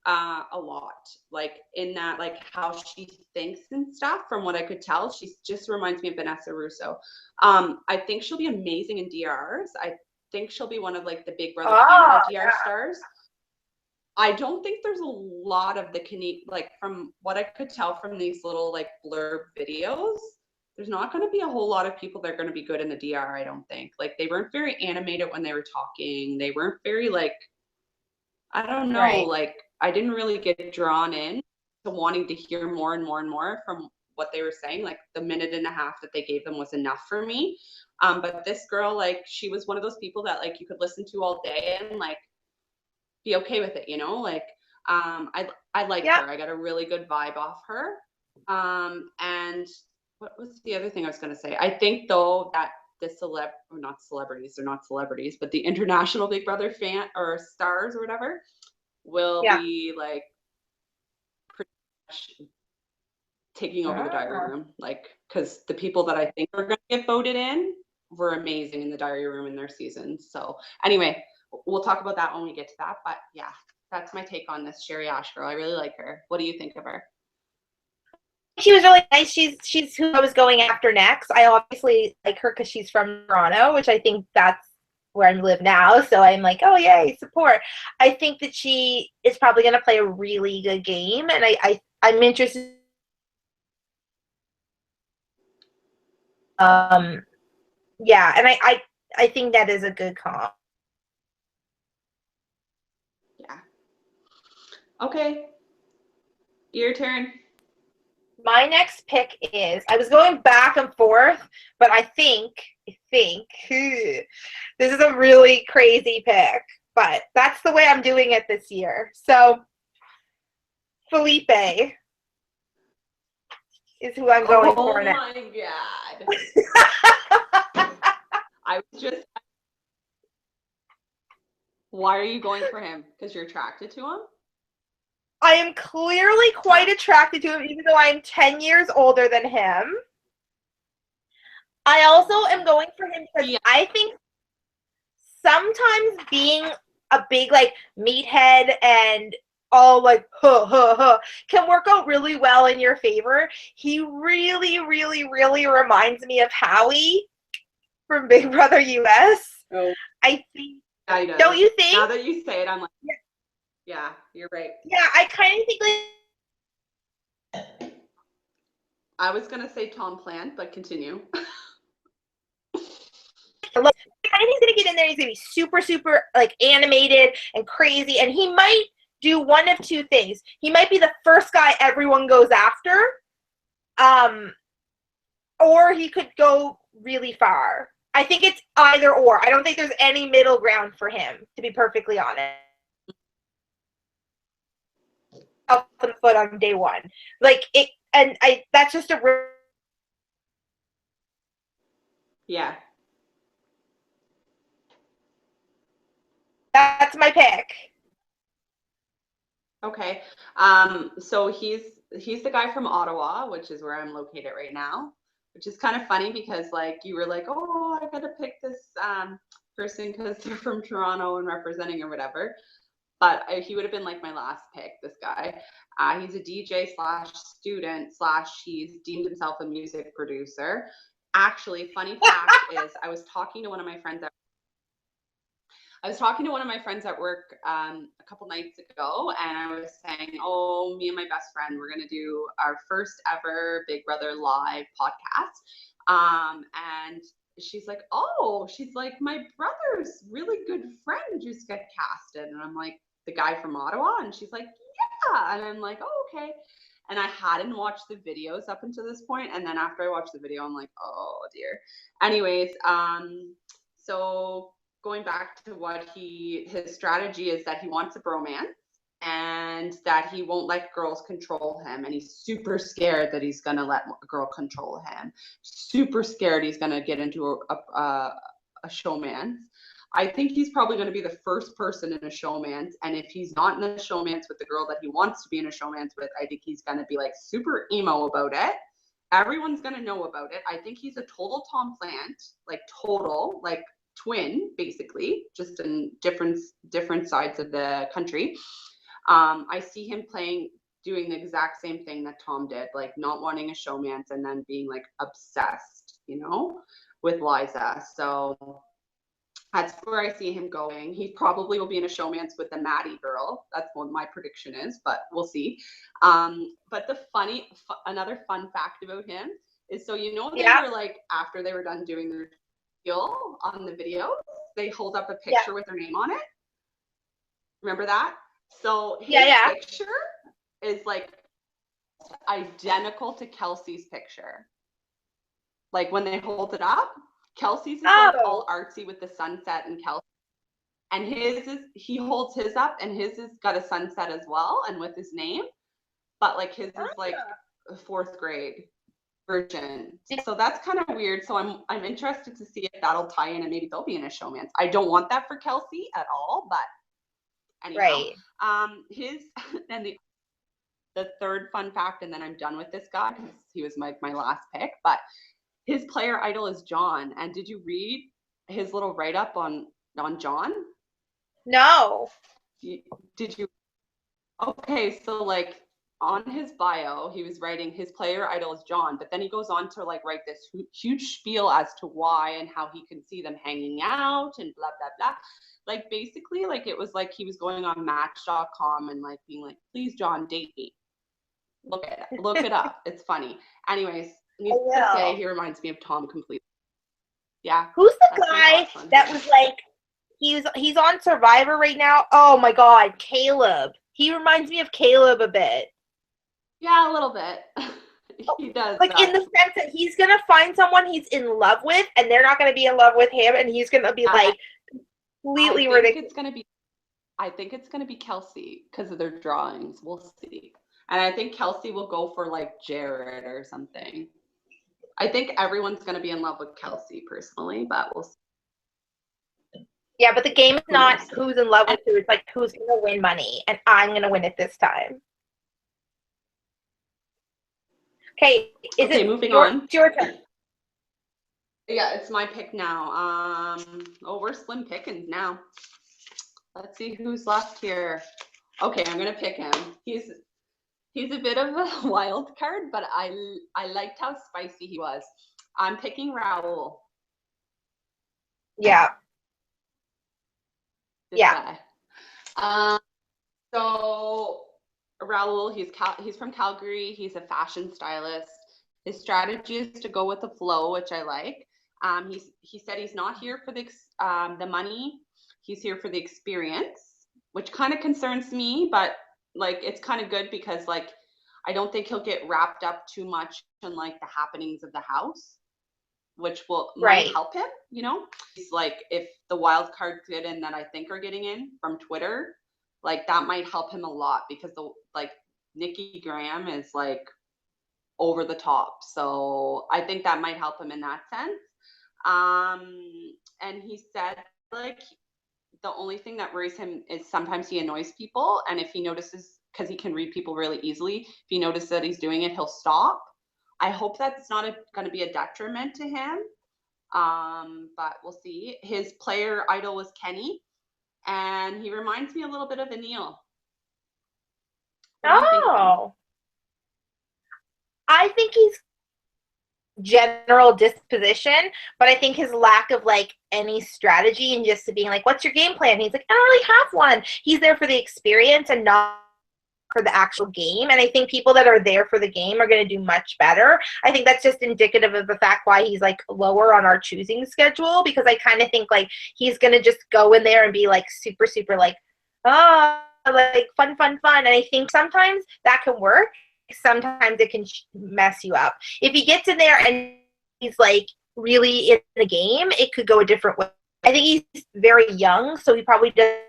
a lot. Like in that, like how she thinks and stuff. From what I could tell, she just reminds me of Vanessa Russo. I think she'll be amazing in DRs. I think she'll be one of like the Big Brother Canada DR stars. I don't think there's a lot of like from what I could tell from these little like blurb videos. There's not going to be a whole lot of people that are going to be good in the DR, I don't think. Like, they weren't very animated when they were talking. They weren't very, like, I don't know, like, I didn't really get drawn in to wanting to hear more and more and more from what they were saying. Like, the minute and a half that they gave them was enough for me. But this girl, like, she was one of those people that, like, you could listen to all day and, like, be okay with it, you know? Like, I like her. I got a really good vibe off her. And what was the other thing I was going to say? I think though that the they're not celebrities, but the international Big Brother fan or stars or whatever, will be like pretty much taking over the diary room, like, because the people that I think are going to get voted in were amazing in the diary room in their seasons. So anyway, we'll talk about that when we get to that. But yeah, that's my take on this Sherry Ash girl. I really like her. What do you think of her? She was really nice. She's who I was going after next. I obviously like her because she's from Toronto, which I think that's where I live now. So I'm like, oh yay, support. I think that she is probably going to play a really good game, and I'm interested. Yeah, and I think that is a good comp. Yeah. Okay. Your turn. My next pick is, I was going back and forth, but I think this is a really crazy pick, but that's the way I'm doing it this year. So Felipe is who I'm going for now. Oh my God. I was just, why are you going for him? Because you're attracted to him? I am clearly quite attracted to him, even though I am 10 years older than him. I also am going for him because I think sometimes being a big like meathead and all like can work out really well in your favor. He really, really, really reminds me of Howie from Big Brother US. Oh. I think. I know. Don't you think? Now that you say it, I'm like, yeah, you're right. Yeah, I kind of think like. I was gonna say Tom Plant, but continue. I kind of think he's gonna get in there. He's gonna be super, super like animated and crazy, and he might do one of two things. He might be the first guy everyone goes after, or he could go really far. I think it's either or. I don't think there's any middle ground for him, to be perfectly honest. Off the foot on day one, like it, and that's just a. Yeah. That's my pick. Okay. So he's the guy from Ottawa, which is where I'm located right now, which is kind of funny because like you were like, oh, I gotta pick this person because they're from Toronto and representing or whatever. But he would have been like my last pick, this guy. He's a DJ / student / he's deemed himself a music producer. Actually, funny fact is I was talking to one of my friends at work a couple nights ago, and I was saying, oh, me and my best friend, we're going to do our first ever Big Brother live podcast. And she's like, my brother's really good friend just got casted. And I'm like, the guy from Ottawa? And she's like, yeah. And I'm like, oh, okay. And I hadn't watched the videos up until this point. And then after I watched the video, I'm like, oh dear. Anyways, so going back to what his strategy is that he wants a bromance and that he won't let girls control him. And he's super scared that he's going to let a girl control him. Super scared he's going to get into a showmance. I think he's probably going to be the first person in a showmance. And if he's not in a showmance with the girl that he wants to be in a showmance with, I think he's going to be like super emo about it. Everyone's going to know about it. I think he's a total Tom Plant, like total, like twin, basically, just in different sides of the country. I see him doing the exact same thing that Tom did, like not wanting a showmance and then being like obsessed, with Liza. So that's where I see him going. He probably will be in a showmance with the Maddie girl. That's what my prediction is, but we'll see. But another fun fact about him is, so they were like, after they were done doing their deal on the video, they hold up a picture with their name on it. Remember that? So his picture is like identical to Kelsey's picture. Like when they hold it up, Kelsey's is like all artsy with the sunset, and Kelsey, and he holds his up, and his has got a sunset as well, and with his name, but like his is like a 4th grade version. So that's kind of weird. So I'm interested to see if that'll tie in and maybe they'll be in a showmance. I don't want that for Kelsey at all, but Anyhow, Right. his and the third fun fact, and then I'm done with this guy because he was my last pick. But his player idol is John. And did you read his little write up on John? No. Did you? Okay, so like on his bio, he was writing his player idol is John, but then he goes on to like write this huge spiel as to why and how he can see them hanging out and blah blah blah. Like basically, like it was like he was going on Match.com and like being like, "Please, John, date me." Look it up. It's funny. Anyways, needless to say, he reminds me of Tom completely. Yeah. Who's the guy that was like he's on Survivor right now? Oh my God, Caleb. He reminds me of Caleb a bit. Yeah, a little bit. He does. Like in the sense that he's gonna find someone he's in love with, and they're not gonna be in love with him, and he's gonna be like completely ridiculous. I think it's gonna be Kelsey because of their drawings. We'll see. And I think Kelsey will go for like Jared or something. I think everyone's gonna be in love with Kelsey personally, but we'll see. Yeah, but the game is not who's in love with who. It's like who's gonna win money, and I'm gonna win it this time. Okay, moving on. It's your turn. Yeah, it's my pick now. We're slim pickings now. Let's see who's left here. Okay, I'm gonna pick him. He's a bit of a wild card, but I liked how spicy he was. I'm picking Raul. Yeah. Yeah. So Raul, he's from Calgary. He's a fashion stylist. His strategy is to go with the flow, which I like. He said he's not here for the money. He's here for the experience, which kind of concerns me, but like it's kind of good because like I don't think he'll get wrapped up too much in like the happenings of the house, which might help him, you know? He's like, if the wild cards get in that I think are getting in from Twitter, like that might help him a lot because Nikki Graham is like over the top. So I think that might help him in that sense. And he said like the only thing that worries him is sometimes he annoys people. And if he notices, because he can read people really easily, if he notices that he's doing it, he'll stop. I hope that's not going to be a detriment to him. But we'll see. His player idol was Kenny, and he reminds me a little bit of Anil. Oh. I think he's general disposition, but I think his lack of like any strategy and just being like, what's your game plan? He's like, I don't really have one. He's there for the experience and not for the actual game. And I think people that are there for the game are going to do much better. I think that's just indicative of the fact why he's like lower on our choosing schedule, because I kind of think like he's going to just go in there and be like super, super like, oh, like fun. And I think sometimes that can work. Sometimes it can mess you up. If he gets in there and he's like really in the game, it could go a different way. I think he's very young, so he probably doesn't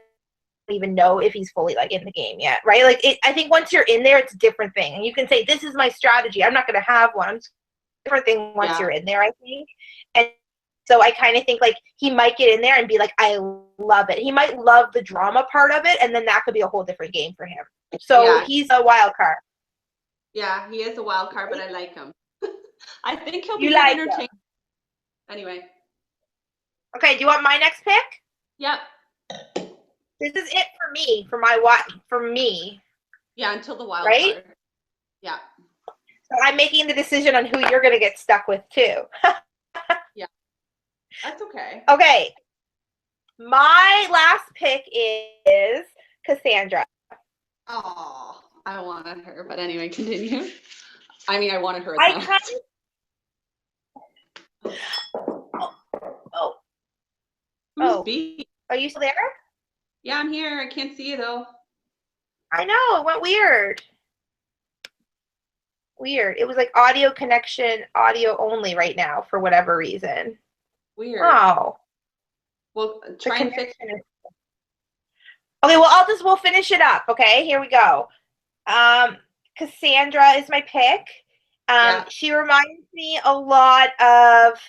even know if he's fully like in the game yet, right? Like I think once you're in there, it's a different thing. And you can say, this is my strategy. I'm not going to have one. It's a different thing once you're in there, I think. And so I kind of think like he might get in there and be like, I love it. He might love the drama part of it, and then that could be a whole different game for him. So he's a wild card. Yeah, he is a wild card, but I like him. I think he'll be entertaining. Anyway. Okay, do you want my next pick? Yep. This is it for me, for me. Yeah, until the wild card. Yeah. So I'm making the decision on who you're going to get stuck with too. Yeah. That's okay. Okay. My last pick is Cassandra. Oh, I wanted her, but anyway, continue. I mean, I wanted her. Who's B? Are you still there? Yeah, I'm here. I can't see you though. I know. It went weird. It was like audio connection, audio only right now for whatever reason. Weird. Oh. Well, try and fix it. Okay, well, we'll finish it up. Okay, here we go. Cassandra is my pick. She reminds me a lot of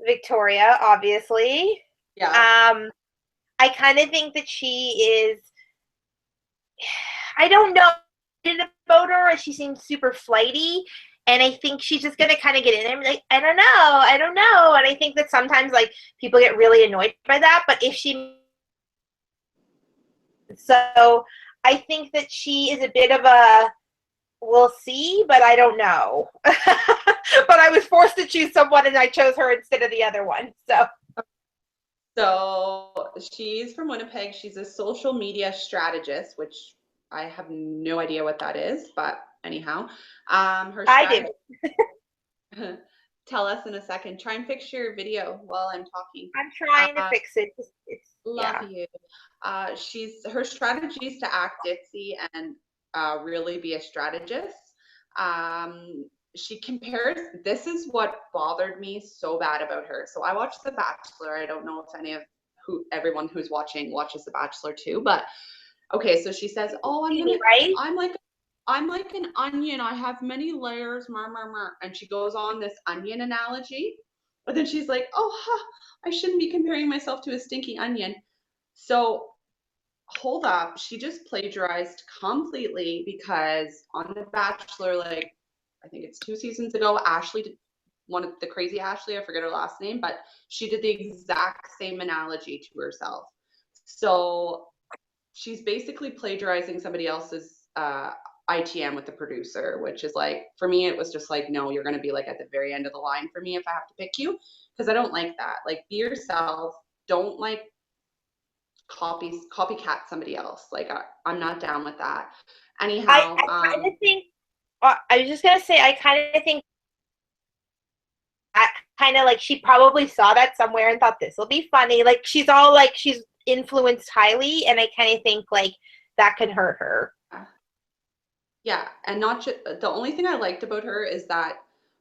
Victoria, obviously. Yeah. I kind of think that she is I don't know about her. She seems super flighty. And I think she's just going to kind of get in there and be like, I don't know. And I think that sometimes, like, people get really annoyed by that. But if she... So I think that she is a bit of a, we'll see, but I don't know. But I was forced to choose someone, and I chose her instead of the other one. So she's from Winnipeg. She's a social media strategist, which I have no idea what that is, but anyhow, her I do. Tell us in a second. Try and fix your video while I'm talking. I'm trying to fix it. Love you. Her strategy is to act ditzy and really be a strategist. She compares, this is what bothered me so bad about her. So I watched The Bachelor. I don't know if everyone who's watching watches The Bachelor too, but okay, so she says, "Oh, I'm like an onion. I have many layers, and she goes on this onion analogy. But then she's like, "Oh, I shouldn't be comparing myself to a stinky onion." So hold up, she just plagiarized completely, because on The Bachelor, like, I think it's 2 seasons ago, Ashley did one of the crazy Ashley, I forget her last name, but she did the exact same analogy to herself. So she's basically plagiarizing somebody else's ITM with the producer, which is like, for me, it was just like, no, you're going to be like at the very end of the line for me if I have to pick you, because I don't like that. Like, be yourself. Don't like copycat somebody else. Like, I'm not down with that. Anyhow, I kind of think, I was just going to say, I kind of think, like, she probably saw that somewhere and thought this will be funny. Like, she's influenced highly, and I kind of think, like, that could hurt her. Yeah, and not just, the only thing I liked about her is that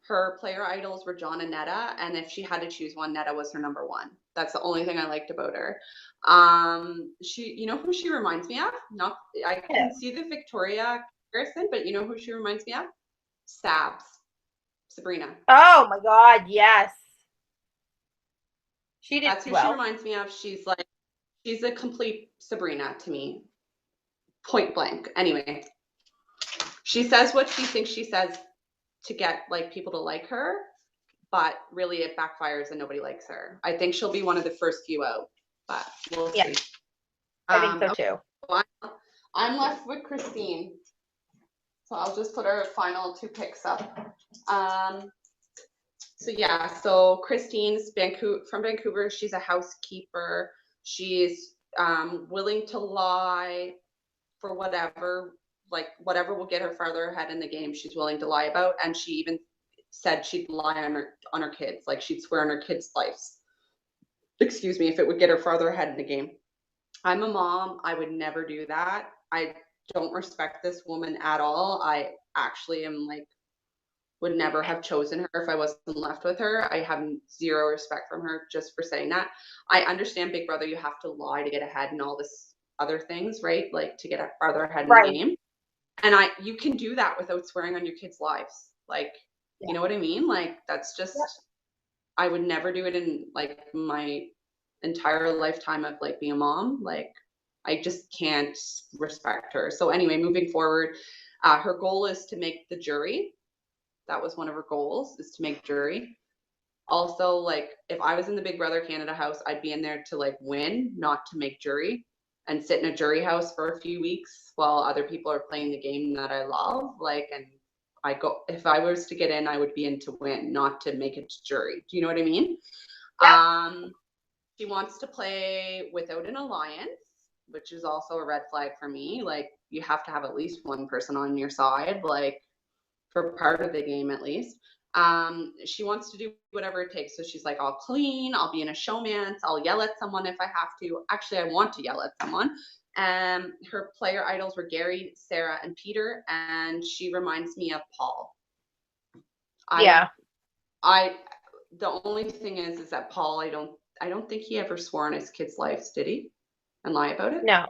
her player idols were John and Netta, and if she had to choose one, Netta was her number one. That's the only thing I liked about her. You know who she reminds me of? I can see the Victoria comparison, but you know who she reminds me of? Sabrina. Oh my God, yes. That's who she reminds me of. She's a complete Sabrina to me. Point blank. Anyway, she says what she thinks she says to get like people to like her, but really it backfires and nobody likes her. I think she'll be one of the first few out, but we'll see. I think so too. I'm left with Christine. So I'll just put our final 2 picks up. So Christine's from Vancouver. She's a housekeeper. She's willing to lie for whatever will get her farther ahead in the game. She's willing to lie about, and she even said she'd lie on her kids, like she'd swear on her kids' lives. Excuse me, if it would get her farther ahead in the game. I'm a mom. I would never do that. I don't respect this woman at all. I actually am like, would never have chosen her if I wasn't left with her. I have zero respect from her just for saying that. I understand Big Brother, you have to lie to get ahead and all this other things, right? Like to get farther ahead in the game. And you can do that without swearing on your kids' lives. Like, you know what I mean? Like, that's just, I would never do it in like my entire lifetime of like being a mom. Like, I just can't respect her. So anyway, moving forward, her goal is to make the jury. That was one of her goals, is to make jury. Also, like, if I was in the Big Brother Canada house, I'd be in there to like win, not to make jury, and sit in a jury house for a few weeks while other people are playing the game that I love. Like, and if I was to get in, I would be in to win, not to make it to jury. Do you know what I mean? Yeah. She wants to play without an alliance, which is also a red flag for me. Like, you have to have at least one person on your side, like for part of the game at least. She wants to do whatever it takes. So she's like, I'll clean, I'll be in a showmance, I'll yell at someone if I have to. Actually, I want to yell at someone. Her player idols were Gary, Sarah, and Peter, and she reminds me of Paul. The only thing is that Paul, I don't think he ever swore on his kids' lives, did he? And lie about it? No.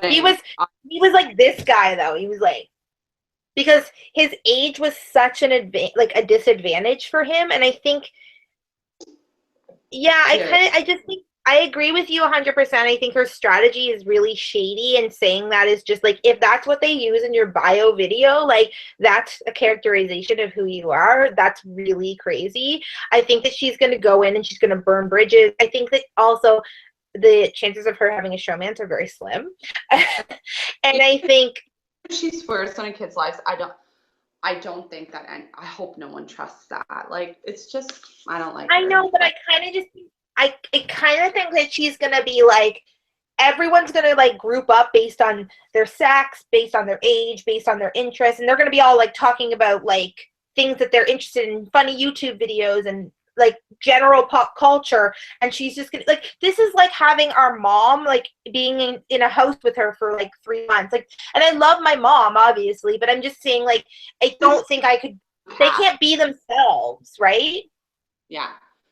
He was like this guy though. He was like, because his age was such a disadvantage for him, and I think, I just think I agree with you 100%. I think her strategy is really shady, and saying that is just like, if that's what they use in your bio video, like that's a characterization of who you are. That's really crazy. I think that she's going to go in and she's going to burn bridges. I think that also the chances of her having a showmance are very slim. And I think she's first on a kid's lives. I don't think that, and I hope no one trusts that. Like, it's just, I don't like her. I know, but I kind of just, I kind of think that she's going to be like, everyone's going to like group up based on their sex, based on their age, based on their interests. And they're going to be all like talking about like things that they're interested in, funny YouTube videos and like general pop culture. And she's just gonna, like, this is like having our mom, like being in a house with her for like 3 months. Like, and I love my mom, obviously, but I'm just saying, like, I don't think I could, they can't be themselves, right? Yeah.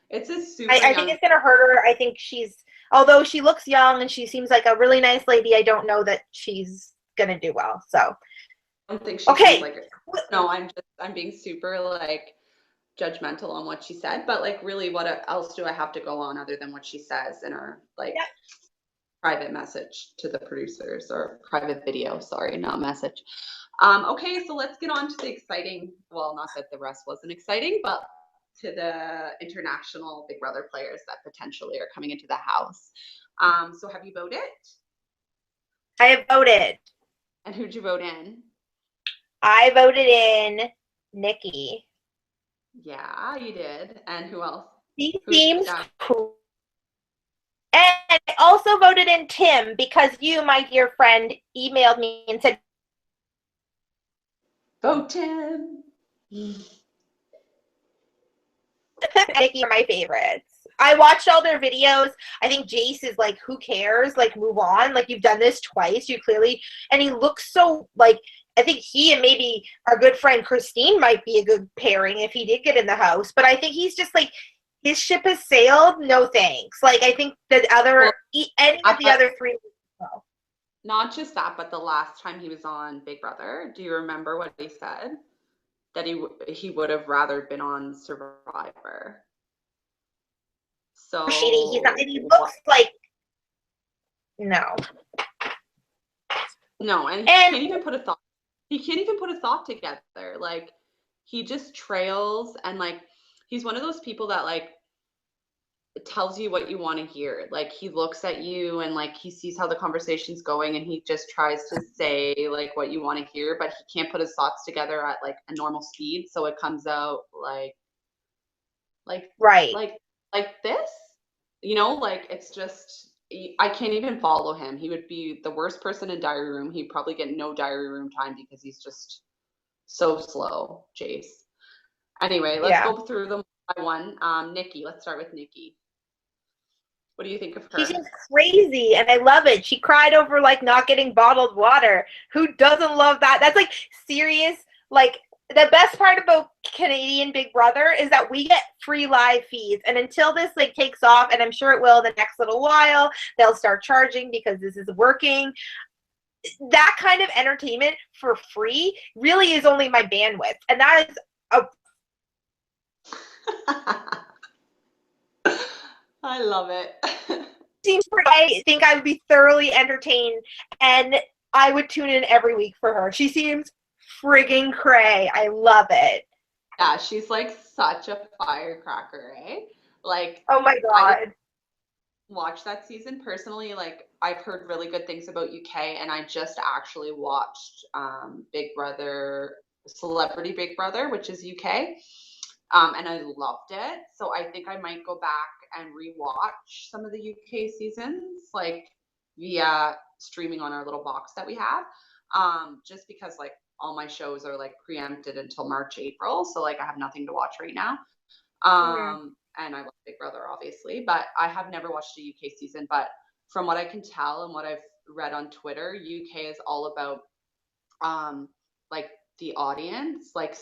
It's a super I think it's going to hurt her. I think she's, although she looks young and she seems like a really nice lady, I don't know that she's going to do well. So, I don't think she seems like it. No, I'm being super like judgmental on what she said, but like, really, what else do I have to go on other than what she says in her like private message to the producers, or private video, sorry, not message. Okay, so let's get on to the exciting, well, not that the rest wasn't exciting, but to the international Big Brother players that potentially are coming into the house. So have you voted? I have voted. And who'd you vote in? I voted in Nikki. Yeah, you did. And who else? He seems cool. And I also voted in Tim because you, my dear friend, emailed me and said, vote Tim. Nikki are my favorites. I watched all their videos. I think Jace is like, who cares? Like, move on. Like, you've done this twice. You clearly, and he looks so like, I think he and maybe our good friend Christine might be a good pairing if he did get in the house. But I think he's just like, his ship has sailed. No thanks. Like, I think the other, any of the other three. Not just that, but the last time he was on Big Brother, do you remember what he said? That he would have rather been on Survivor. So He's not, and he looks like no. No, and he can't even put a thought. He can't even put a thought together. Like, he just trails, and like, he's one of those people that like tells you what you want to hear. Like, he looks at you and like he sees how the conversation's going, and he just tries to say like what you want to hear, but he can't put his thoughts together at like a normal speed, so it comes out like right, like this, you know, like, it's just, I can't even follow him. He would be the worst person in diary room. He'd probably get no diary room time because he's just so slow, Jace. Anyway, let's go through them one by one. Nikki, let's start with Nikki. What do you think of her? She's crazy, and I love it. She cried over like not getting bottled water. Who doesn't love that? That's like serious. Like, the best part about Canadian Big Brother is that we get free live feeds, and until this like takes off, and I'm sure it will the next little while, they'll start charging because this is working. That kind of entertainment for free really is only my bandwidth, and that is a I love it. I think I would be thoroughly entertained, and I would tune in every week for her. She seems friggin' cray. I love it. Yeah, she's like such a firecracker, eh? Like, oh my god. Watch that season personally. Like, I've heard really good things about UK, and I just actually watched Big Brother, Celebrity Big Brother, which is UK. And I loved it. So I think I might go back and rewatch some of the UK seasons, like via streaming on our little box that we have. Just because like all my shows are like preempted until March, April. So like I have nothing to watch right now. And I love Big Brother, obviously, but I have never watched a UK season. But from what I can tell and what I've read on Twitter, UK is all about like the audience, like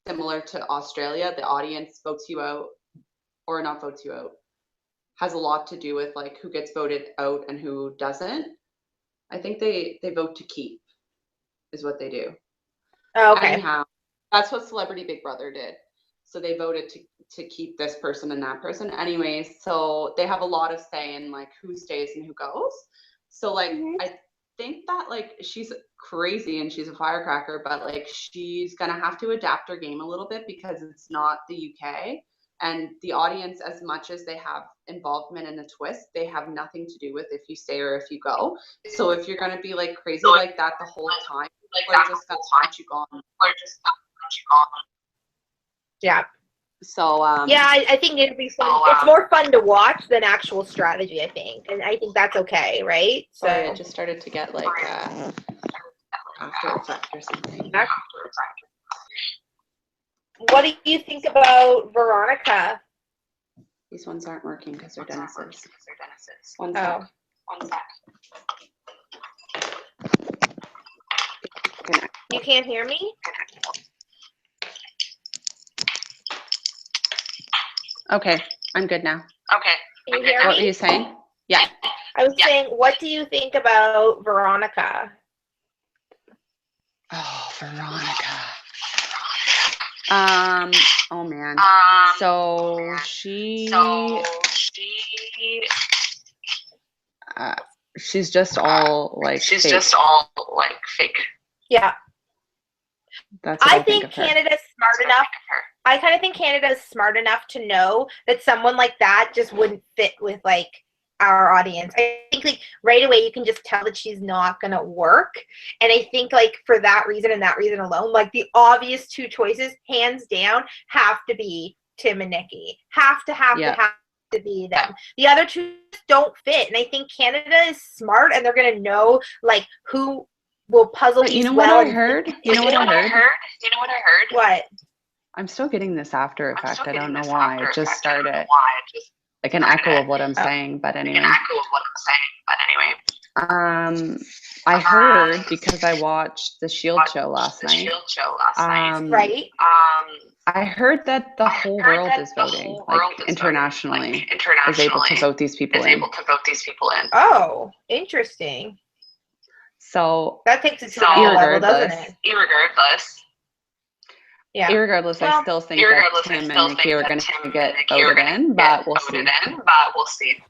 similar to Australia. The audience votes you out, or not votes you out, has a lot to do with like who gets voted out and who doesn't. I think they vote to keep is what they do. Oh, okay. Anyhow, that's what Celebrity Big Brother did. So they voted to keep this person and that person. Anyways, so they have a lot of say in like who stays and who goes. So like I think that like she's crazy and she's a firecracker, but like she's gonna have to adapt her game a little bit because it's not the UK. And the audience, as much as they have involvement in the twist, they have nothing to do with if you stay or if you go. So if you're gonna be like crazy like that the whole time, people are just gonna want you gone. Yeah. So yeah, I think it'd be fun. It's more fun to watch than actual strategy, I think, and I think that's okay, right? So sorry, I just started to get like after effect or something. What do you think about Veronica? These ones aren't working because they're Dennis's. One Oh. sec. One sec. You can't hear me? Okay, I'm good now. Okay. Can you hear What me? were you saying? Yeah. I was saying, what do you think about Veronica? Oh, Veronica. Oh man. So she she's just all like fake. Yeah. That's what I think of her. Canada's smart enough. I kind of think Canada is smart enough to know that someone like that just wouldn't fit with like our audience. I think like right away you can just tell that she's not gonna work. And I think like for that reason and that reason alone, like the obvious two choices, hands down, have to be Tim and Nikki. Have to be them. The other two don't fit. And I think Canada is smart and they're gonna know like who will puzzle these. You know what I heard? You know what I heard? What? I'm still getting this after effect. I don't know why. It just started. Like an echo of what I'm saying, but anyway. I heard because I watched the Shield show last night. Right. I heard that the whole world is voting, like internationally, is able to vote these people in. Oh, interesting. So that takes it to another level, doesn't it? Yeah. Irregardless, I still think that Tim and Nikki are going to get voted in, but we'll see.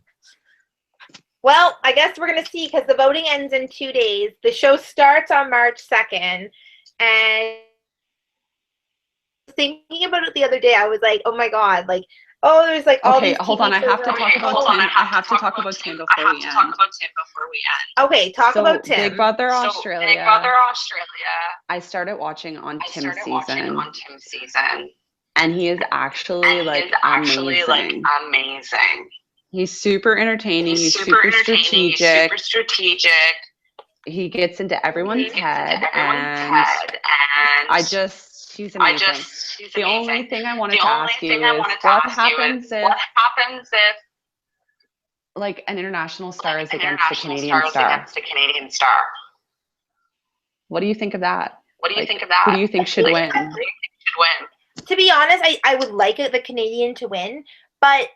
Well, I guess we're going to see because the voting ends in 2 days. The show starts on March 2nd, and thinking about it the other day, I was like, oh my God, like, oh, there's like all these. Okay, hold on. I have to talk about Tim. I have to talk about Tim before we end. Okay, talk about Tim. Big Brother Australia. I started watching on Tim's season. And he is actually like amazing. He's super entertaining. He's super strategic. He gets into everyone's head, and he's amazing. The only thing I wanted to ask you is what happens if like an international star is against a Canadian star? What do you think of that? Who do you think should win? To be honest, I would like the Canadian to win, but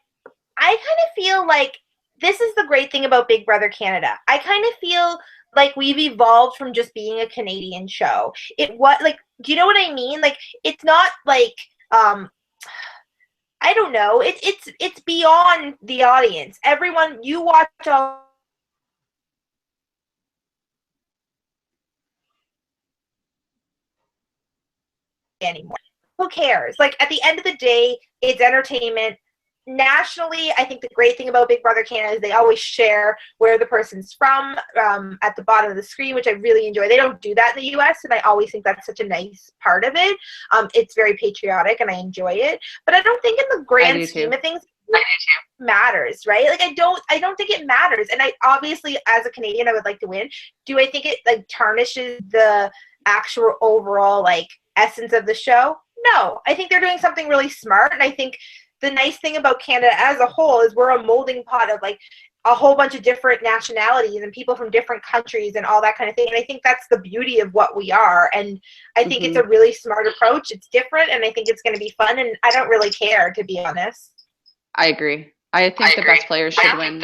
I kind of feel like this is the great thing about Big Brother Canada. I kind of feel like we've evolved from just being a Canadian show. Do you know what I mean? Like, it's not like, I don't know. It's beyond the audience. Everyone, you watch all anymore. Who cares? Like, at the end of the day, it's entertainment. Nationally, I think the great thing about Big Brother Canada is they always share where the person's from at the bottom of the screen, which I really enjoy. They don't do that in the US, and I always think that's such a nice part of it. It's very patriotic, and I enjoy it. But I don't think in the grand scheme of things it matters, right? Like, I don't think it matters. And I obviously, as a Canadian, I would like to win. Do I think it like tarnishes the actual overall like essence of the show? No. I think they're doing something really smart, and I think the nice thing about Canada as a whole is we're a molding pot of like a whole bunch of different nationalities and people from different countries and all that kind of thing. And I think that's the beauty of what we are. And I think it's a really smart approach. It's different, and I think it's going to be fun. And I don't really care, to be honest. I agree. I think the best players should win.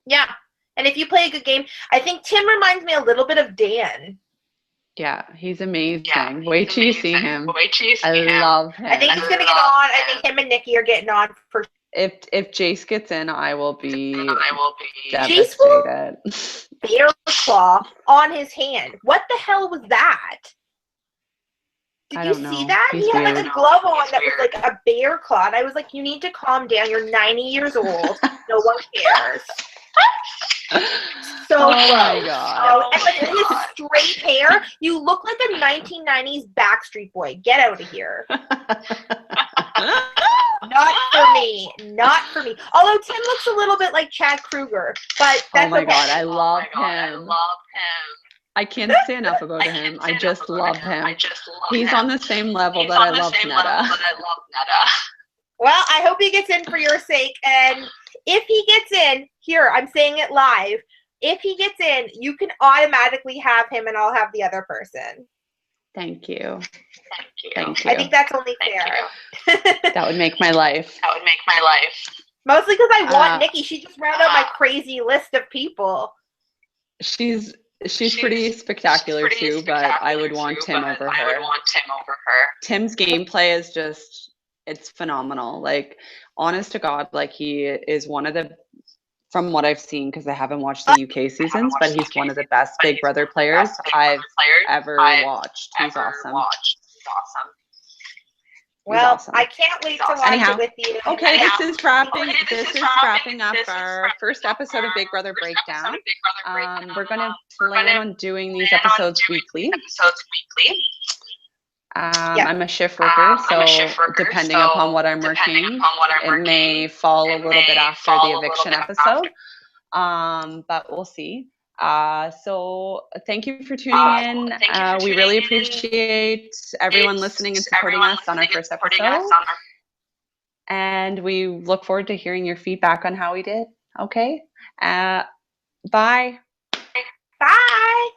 Yeah. And if you play a good game, I think Tim reminds me a little bit of Dan. Yeah, he's amazing. Wait till you see him. I love him. I think he's gonna get on. I think him and Nikki are getting on for. If Jace gets in, I will be Jace will devastated. bear claw on his hand. What the hell was that? Did you see that? He's he had weird. like a glove on that was like a bear claw. And I was like, you need to calm down. You're 90 years old. No one cares. So Oh gross. my God. And like his straight hair, you look like a 1990s Backstreet Boy. Get out of here. Not for me. Not for me. Although Tim looks a little bit like Chad Kruger, but that's oh my okay. God, I love him. I can't say enough about him. I just love him. He's on the same level that I love Netta. Well, I hope he gets in for your sake. And if he gets in, here, I'm saying it live. If he gets in, you can automatically have him and I'll have the other person. Thank you. I think that's only fair. That would make my life. Mostly because I want Nikki. She just ran out my crazy list of people. She's pretty spectacular too, but I would want Tim over her. Tim's gameplay is just, it's phenomenal. Like, honest to God, like he is one of the, from what I've seen, because I haven't watched the UK seasons, but he's one of the best Big Brother players I've ever watched. He's awesome. Well, awesome. I can't wait to watch it with you. Okay, this is wrapping up our first episode of Big Brother Breakdown. We're going to plan on doing these episodes weekly. I'm a shift worker, so depending upon what I'm working, it may fall a little bit after the eviction episode, but we'll see. So thank you for tuning in. We really appreciate everyone listening and supporting us on our first episode. And we look forward to hearing your feedback on how we did. Okay. Bye. Bye.